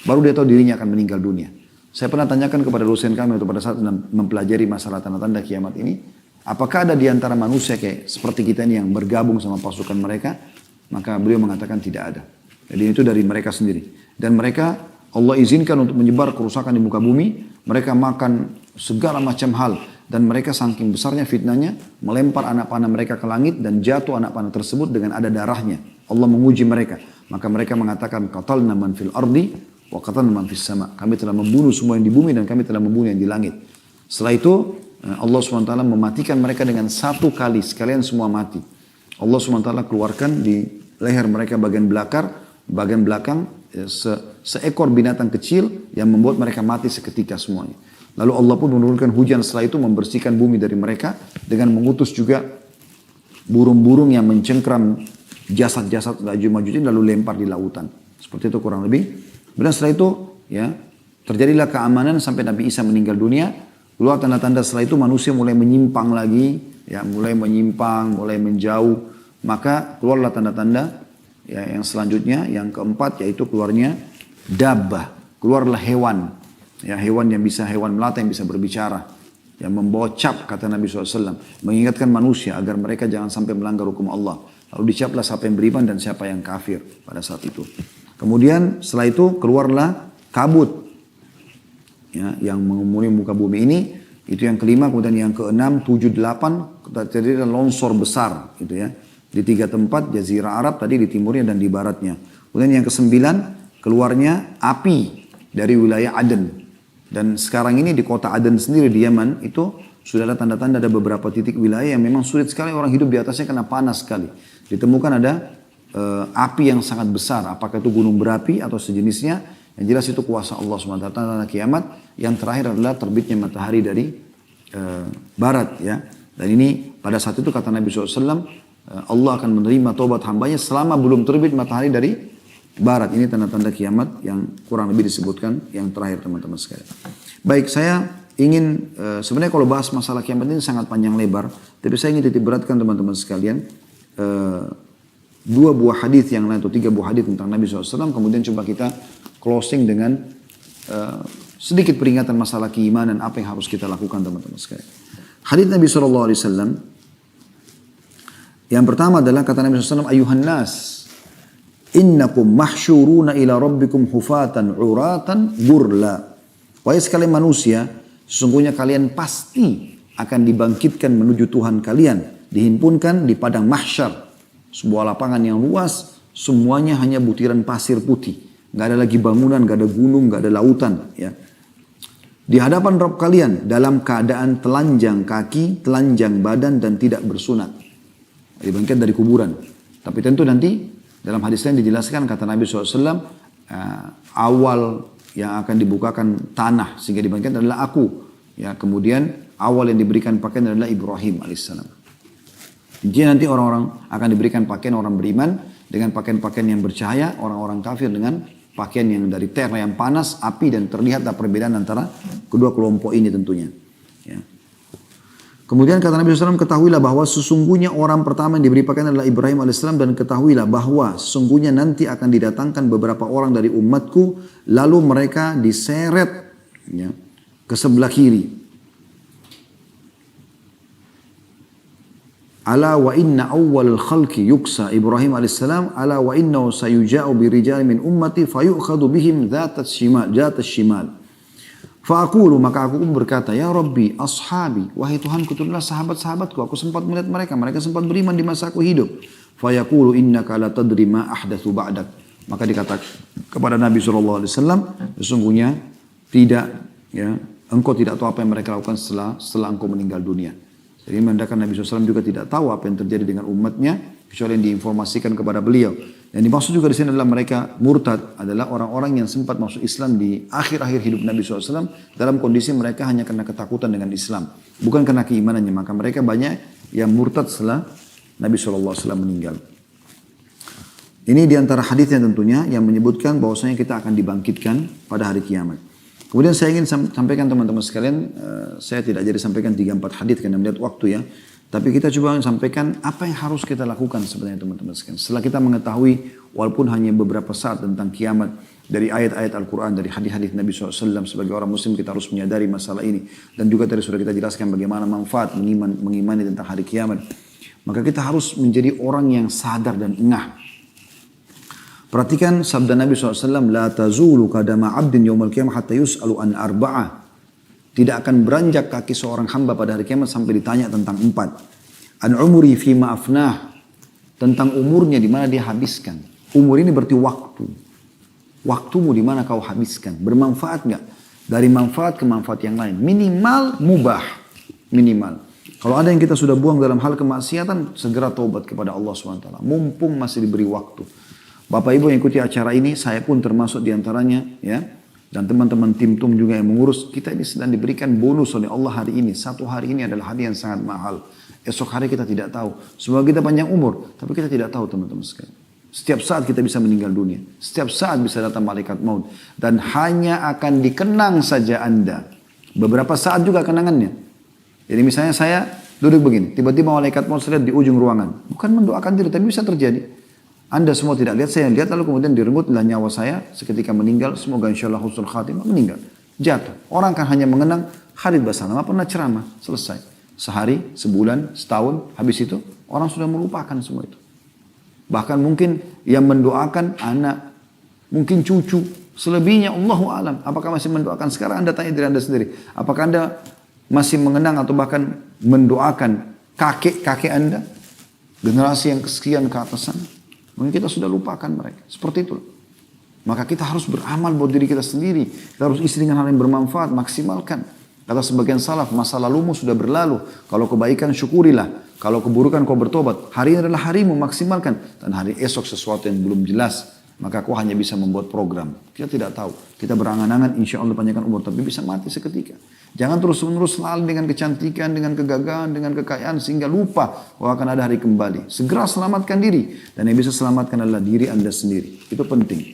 Baru dia tahu dirinya akan meninggal dunia. Saya pernah tanyakan kepada dosen kami waktu pada saat mempelajari masalah tanda-tanda kiamat ini, apakah ada di antara manusia kayak seperti kita ini yang bergabung sama pasukan mereka? Maka beliau mengatakan tidak ada. Jadi itu dari mereka sendiri. Dan mereka Allah izinkan untuk menyebar kerusakan di muka bumi. Mereka makan segala macam hal. Dan mereka saking besarnya fitnahnya, melempar anak panah mereka ke langit dan jatuh anak panah tersebut dengan ada darahnya. Allah menguji mereka. Maka mereka mengatakan, qatalna man fil ardi wa qatalna man fis sama. Kami telah membunuh semua yang di bumi dan kami telah membunuh yang di langit. Setelah itu Allah SWT mematikan mereka dengan satu kali, sekalian semua mati. Allah SWT keluarkan di leher mereka bagian belakang seekor binatang kecil yang membuat mereka mati seketika semuanya. Lalu Allah pun menurunkan hujan setelah itu membersihkan bumi dari mereka dengan mengutus juga burung-burung yang mencengkram jasad-jasad Ya'juj Ma'juj ini lalu lempar di lautan. Seperti itu kurang lebih. Dan setelah itu ya terjadilah keamanan sampai Nabi Isa meninggal dunia. Keluar tanda-tanda setelah itu manusia mulai menyimpang lagi, ya mulai menyimpang, mulai menjauh. Maka keluarlah tanda-tanda ya, yang selanjutnya, yang keempat yaitu keluarnya dabbah, keluarlah hewan. Ya, hewan melata yang bisa berbicara, yang membawa cap, kata Nabi SAW, mengingatkan manusia agar mereka jangan sampai melanggar hukum Allah. Lalu dicaplah siapa yang beriman dan siapa yang kafir pada saat itu. Kemudian setelah itu keluarlah kabut, ya, yang mengumuni muka bumi ini. Itu yang kelima. Kemudian yang keenam, 7, 8 terjadi longsor besar, gitu ya, di 3 tempat, Jazirah Arab tadi di timurnya dan di baratnya. Kemudian yang kesembilan, keluarnya api dari wilayah Aden. Dan sekarang ini di kota Aden sendiri di Yaman itu sudah ada tanda-tanda, ada beberapa titik wilayah yang memang sulit sekali orang hidup di atasnya karena panas sekali. Ditemukan ada api yang sangat besar, apakah itu gunung berapi atau sejenisnya. Yang jelas itu kuasa Allah SWT, tanda kiamat. Yang terakhir adalah terbitnya matahari dari barat, ya. Dan ini pada saat itu kata Nabi SAW, Allah akan menerima taubat hambanya selama belum terbit matahari dari barat. Ini tanda-tanda kiamat yang kurang lebih disebutkan yang terakhir, teman-teman sekalian. Baik, saya ingin sebenarnya kalau bahas masalah kiamat ini sangat panjang lebar, tapi saya ingin titik beratkan teman-teman sekalian 2 buah hadis yang lain atau 3 buah hadis tentang Nabi SAW. Kemudian coba kita closing dengan sedikit peringatan masalah keimanan, apa yang harus kita lakukan, teman-teman sekalian. Hadis Nabi SAW yang pertama adalah kata Nabi SAW, ayuhan nas, innakum mahsyuruna ila rabbikum hufatan uratan gurla. Wahai sekalian manusia, sesungguhnya kalian pasti akan dibangkitkan menuju Tuhan kalian, dihimpunkan di padang mahsyar, sebuah lapangan yang luas, semuanya hanya butiran pasir putih, nggak ada lagi bangunan, nggak ada gunung, nggak ada lautan, ya. Di hadapan Rabb kalian dalam keadaan telanjang kaki, telanjang badan dan tidak bersunat, dibangkitkan dari kuburan. Tapi tentu nanti dalam hadis lain dijelaskan, kata Nabi SAW, awal yang akan dibukakan tanah sehingga dibangkitkan adalah aku. Ya, kemudian awal yang diberikan pakaian adalah Ibrahim alaihissalam. Jadi nanti orang-orang akan diberikan pakaian orang beriman dengan pakaian-pakaian yang bercahaya, orang-orang kafir dengan pakaian yang dari terra yang panas, api, dan terlihatlah perbedaan antara kedua kelompok ini tentunya. Ya. Kemudian kata Nabi SAW, ketahuilah bahwa sesungguhnya orang pertama yang diberi pakaian adalah Ibrahim AS, dan ketahuilah bahwa sesungguhnya nanti akan didatangkan beberapa orang dari umatku, lalu mereka diseret, ya, ke sebelah kiri. Ala wa inna awwal al-khalqi yuksa Ibrahim AS, ala wa innahu sayuja'u birijal min ummati fayu'khadu bihim dhatat shimal. Fa'akulu, maka aku pun berkata, ya Rabbi, ashabi, wahai Tuhanku, itulah sahabat-sahabatku, aku sempat melihat mereka, mereka sempat beriman di masa aku hidup. Fayaqulu innaka la tadri ma ahdatsu ba'dak. Maka dikatakan kepada Nabi SAW, sesungguhnya tidak, ya, engkau tidak tahu apa yang mereka lakukan setelah engkau meninggal dunia. Jadi menandakan Nabi SAW juga tidak tahu apa yang terjadi dengan umatnya, kecuali yang diinformasikan kepada beliau. Yang dimaksud juga di sini adalah mereka murtad, adalah orang-orang yang sempat masuk Islam di akhir-akhir hidup Nabi SAW dalam kondisi mereka hanya karena ketakutan dengan Islam, bukan karena keimanannya. Maka mereka banyak yang murtad setelah Nabi SAW meninggal. Ini diantara hadisnya tentunya yang menyebutkan bahwasanya kita akan dibangkitkan pada hari kiamat. Kemudian saya ingin sampaikan teman-teman sekalian, saya tidak jadi sampaikan 3-4 hadis karena melihat waktu ya. Tapi kita coba sampaikan apa yang harus kita lakukan sebenarnya teman-teman sekalian. Setelah kita mengetahui walaupun hanya beberapa saat tentang kiamat dari ayat-ayat Al-Quran, dari hadis-hadis Nabi SAW, sebagai orang muslim kita harus menyadari masalah ini. Dan juga tadi sudah kita jelaskan bagaimana manfaat mengimani tentang hari kiamat. Maka kita harus menjadi orang yang sadar dan engah. Perhatikan sabda Nabi SAW, La tazulu kadama abdin yawmal qiyamah hatta yus'alu an arba'ah. Tidak akan beranjak kaki seorang hamba pada hari kiamat sampai ditanya tentang 4. An umuri fima afnah. Tentang umurnya di mana dia habiskan. Umur ini berarti waktu. Waktumu di mana kau habiskan. Bermanfaat enggak? Dari manfaat ke manfaat yang lain. Minimal mubah. Minimal. Kalau ada yang kita sudah buang dalam hal kemaksiatan, segera taubat kepada Allah SWT. Mumpung masih diberi waktu. Bapak Ibu yang ikuti acara ini, saya pun termasuk diantaranya, ya. Dan teman-teman tim TUM juga yang mengurus, kita ini sedang diberikan bonus oleh Allah hari ini. Satu hari ini adalah hari yang sangat mahal. Esok hari kita tidak tahu. Semoga kita panjang umur, tapi kita tidak tahu teman-teman sekalian. Setiap saat kita bisa meninggal dunia. Setiap saat bisa datang malaikat maut. Dan hanya akan dikenang saja Anda. Beberapa saat juga kenangannya. Jadi misalnya saya duduk begini, tiba-tiba malaikat maut saya lihat di ujung ruangan. Bukan mendoakan diri, tapi bisa terjadi. Anda semua tidak lihat, saya lihat, lalu kemudian direnggutlah nyawa saya seketika meninggal. Semoga insya Allah husnul khatimah, meninggal. Jatuh. Orang kan hanya mengenang Khalid Basalamah pernah ceramah, selesai. Sehari, sebulan, setahun, habis itu orang sudah melupakan semua itu. Bahkan mungkin yang mendoakan anak, mungkin cucu, selebihnya Allahu alam. Apakah masih mendoakan? Sekarang Anda tanya diri Anda sendiri. Apakah Anda masih mengenang atau bahkan mendoakan kakek-kakek Anda? Generasi yang kesekian ke atasan? Mungkin kita sudah lupakan mereka. Seperti itu. Maka kita harus beramal buat diri kita sendiri. Kita harus isi dengan hal yang bermanfaat. Maksimalkan. Kata sebagian salaf, masa lalumu sudah berlalu. Kalau kebaikan syukurilah. Kalau keburukan kau bertobat. Hari ini adalah harimu, maksimalkan. Dan hari esok sesuatu yang belum jelas. Maka kau hanya bisa membuat program. Kita tidak tahu. Kita berangan-angan insya Allah panjangkan umur. Tapi bisa mati seketika. Jangan terus-menerus selalu dengan kecantikan, dengan kegagahan, dengan kekayaan. Sehingga lupa bahwa akan ada hari kembali. Segera selamatkan diri. Dan yang bisa selamatkan adalah diri Anda sendiri. Itu penting.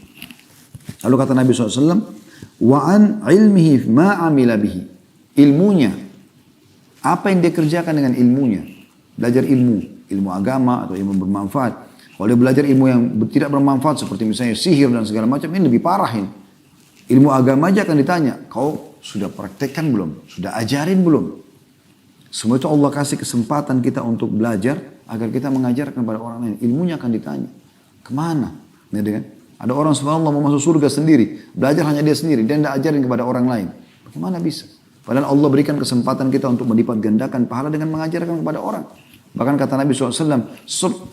Lalu kata Nabi SAW. Wa'an ilmihi ma'amila bihi. Ilmunya. Apa yang dia kerjakan dengan ilmunya. Belajar ilmu. Ilmu agama atau ilmu bermanfaat. Kalau dia belajar ilmu yang tidak bermanfaat. Seperti misalnya sihir dan segala macam. Ini lebih parah ini. Ilmu agama aja akan ditanya. Kau sudah praktekkan belum? Sudah ajarin belum? Semua itu Allah kasih kesempatan kita untuk belajar agar kita mengajarkan kepada orang lain. Ilmunya akan ditanya. Kemana? Kan? Ada orang subhanallah mau masuk surga sendiri. Belajar hanya dia sendiri. Dia tidak ajarin kepada orang lain. Bagaimana bisa? Padahal Allah berikan kesempatan kita untuk melipat gandakan pahala dengan mengajarkan kepada orang. Bahkan kata Nabi SAW,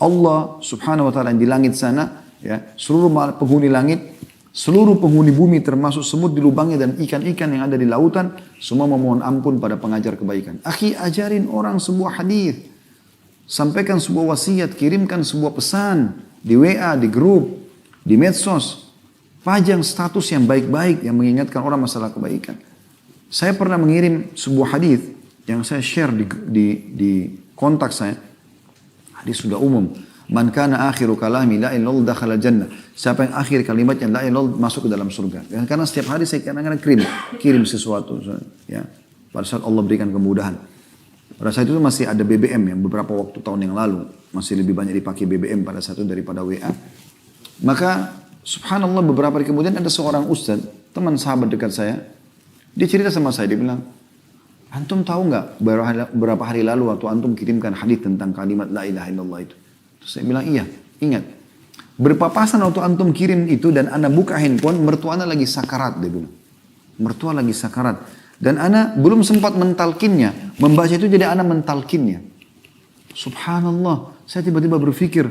Allah subhanahu wa ta'ala yang di langit sana, ya, seluruh penghuni langit, seluruh penghuni bumi termasuk semut di lubangnya dan ikan-ikan yang ada di lautan, semua memohon ampun pada pengajar kebaikan. Akhi, ajarin orang sebuah hadis, sampaikan sebuah wasiat, kirimkan sebuah pesan di WA, di grup, di medsos, pajang status yang baik-baik yang mengingatkan orang masalah kebaikan. Saya pernah mengirim sebuah hadis yang saya share di kontak saya. Hadis sudah umum. Man kana akhiru kalami la ilaha illallah dakhala jannah. Siapa yang akhir kalimatnya la ilaha illallah masuk ke dalam surga. Dan karena setiap hari saya kadang-kadang kirim sesuatu, ya. Pada saat Allah berikan kemudahan. Pada saat itu masih ada BBM yang beberapa waktu tahun yang lalu masih lebih banyak dipakai BBM pada saat itu daripada WA. Maka subhanallah beberapa hari kemudian ada seorang ustaz, teman sahabat dekat saya, dia cerita sama saya, dia bilang, antum tahu nggak berapa hari lalu waktu antum kirimkan hadis tentang kalimat la ilaha illallah itu? Terus saya bilang, iya, ingat. Berpapasan waktu antum kirim itu dan anda buka handphone, mertua anda lagi sakarat, dia bilang. mertua lagi sakarat. Dan ana belum sempat mentalkinnya, membaca itu jadi ana mentalkinnya. Subhanallah, saya tiba-tiba berpikir,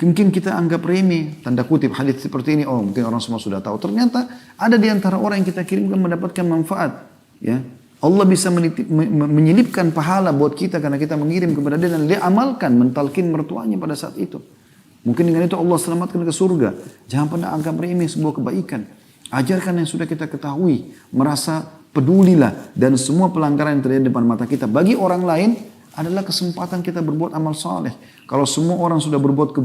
mungkin kita anggap remeh, tanda kutip hadis seperti ini, oh mungkin orang semua sudah tahu. Ternyata ada di antara orang yang kita kirimkan mendapatkan manfaat. Ya, Allah bisa menyelipkan pahala buat kita karena kita mengirim kepada dia dan dia amalkan, mentalkin mertuanya pada saat itu. Mungkin dengan itu Allah selamatkan ke surga. Jangan pernah anggap remeh sebuah kebaikan. Ajarkan yang sudah kita ketahui, merasa pedulilah, dan semua pelanggaran yang terjadi di depan mata kita bagi orang lain adalah kesempatan kita berbuat amal saleh. Kalau semua orang sudah berbuat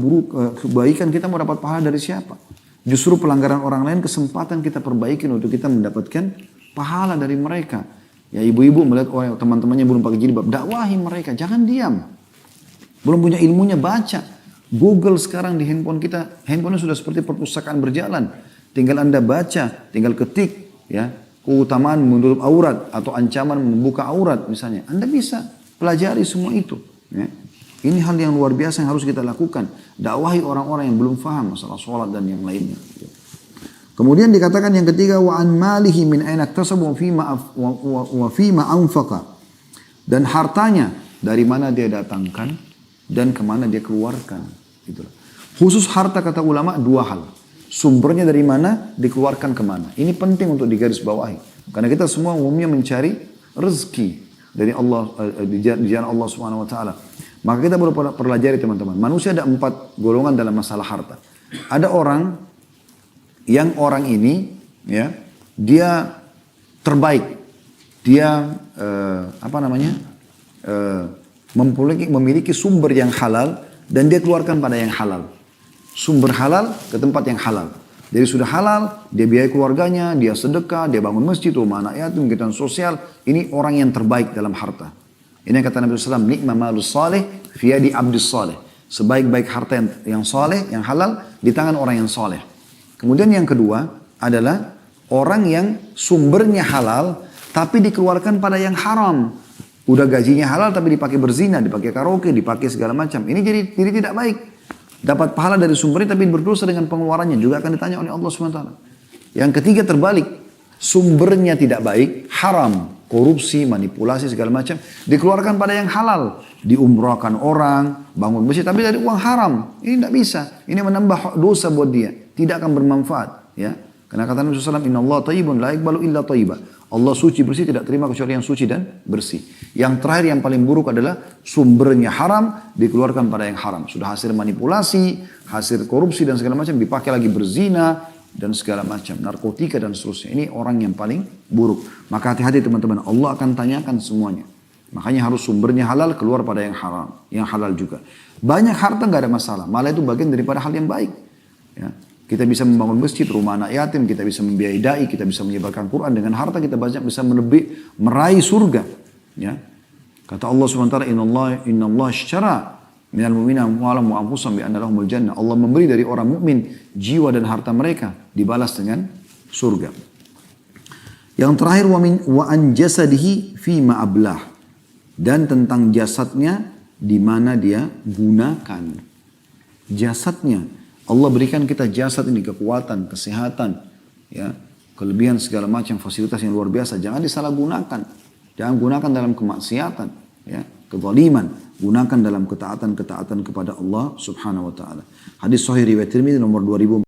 kebaikan, kita mau dapat pahala dari siapa? Justru pelanggaran orang lain kesempatan kita perbaikin untuk kita mendapatkan pahala dari mereka. Ya ibu-ibu melihat orang teman-temannya belum pakai jilbab, dakwahi mereka, jangan diam. Belum punya ilmunya, baca. Google sekarang di handphone kita, handphone sudah seperti perpustakaan berjalan. Tinggal Anda baca, tinggal ketik, ya, keutamaan menutup aurat atau ancaman membuka aurat misalnya. Anda bisa pelajari semua itu. Ya. Ini hal yang luar biasa yang harus kita lakukan. Dakwahi orang-orang yang belum faham masalah sholat dan yang lainnya. Kemudian dikatakan yang ketiga, wa an malihi min aina iktasabu wa fima anfaqa. Dan hartanya dari mana dia datangkan dan kemana dia keluarkan. Itulah. Khusus harta kata ulama dua hal. Sumbernya dari mana, dikeluarkan kemana. Ini penting untuk digarisbawahi. Karena kita semua umumnya mencari rezeki dari Allah, di jalan Allah Subhanahu Wa Taala. Maka kita perlu pelajari teman-teman. Manusia ada 4 golongan dalam masalah harta. Ada orang yang orang ini, ya, dia terbaik, dia memiliki sumber yang halal dan dia keluarkan pada yang halal. Sumber halal ke tempat yang halal. Jadi sudah halal, dia biayai keluarganya, dia sedekah, dia bangun masjid, rumah anak yatim, kegiatan sosial. Ini orang yang terbaik dalam harta. Ini yang kata Nabi SAW, nikma malus saleh fi yadi abdis saleh. Sebaik-baik harta yang saleh, yang halal, di tangan orang yang saleh. Kemudian yang kedua adalah orang yang sumbernya halal, tapi dikeluarkan pada yang haram. Udah gajinya halal, tapi dipakai berzina, dipakai karaoke, dipakai segala macam. Ini jadi tidak baik. Dapat pahala dari sumbernya tapi berdosa dengan pengeluarannya. Juga akan ditanya oleh Allah SWT. Yang ketiga terbalik. Sumbernya tidak baik, haram. Korupsi, manipulasi, segala macam. Dikeluarkan pada yang halal. Diumrahkan orang, bangun masjid. Tapi dari uang haram. Ini tidak bisa. Ini menambah dosa buat dia. Tidak akan bermanfaat. Ya. Karena kata Nabi SAW, Inna Allah tayyibun la iqbalu illa tayyibah. Allah suci bersih, tidak terima kecuali yang suci dan bersih. Yang terakhir yang paling buruk adalah sumbernya haram, dikeluarkan pada yang haram. Sudah hasil manipulasi, hasil korupsi dan segala macam, dipakai lagi berzina dan segala macam. Narkotika dan seterusnya. Ini orang yang paling buruk. Maka hati-hati teman-teman, Allah akan tanyakan semuanya. Makanya harus sumbernya halal, keluar pada yang haram. Yang halal juga. Banyak harta nggak ada masalah. Malah itu bagian daripada hal yang baik. Ya. Kita bisa membangun masjid, rumah anak yatim, kita bisa membiayai dai, kita bisa menyebarkan Quran. Dengan harta kita banyak bisa meraih surga. Ya. Kata Allah SWT, Inna Allah ishtara minal mu'mina amwalahum wa anfusahum bi anna lahumul jannah. Allah memberi dari orang mukmin jiwa dan harta mereka dibalas dengan surga. Yang terakhir, wa an jasadihi fi ma ablah. Dan tentang jasadnya di mana dia gunakan. Jasadnya. Allah berikan kita jasad ini, kekuatan, kesehatan, ya, kelebihan segala macam, fasilitas yang luar biasa. Jangan disalahgunakan. Jangan gunakan dalam kemaksiatan, ya, kezaliman. Gunakan dalam ketaatan kepada Allah Subhanahu wa taala. Hadis sahih riwayat Tirmidzi nomor 2000.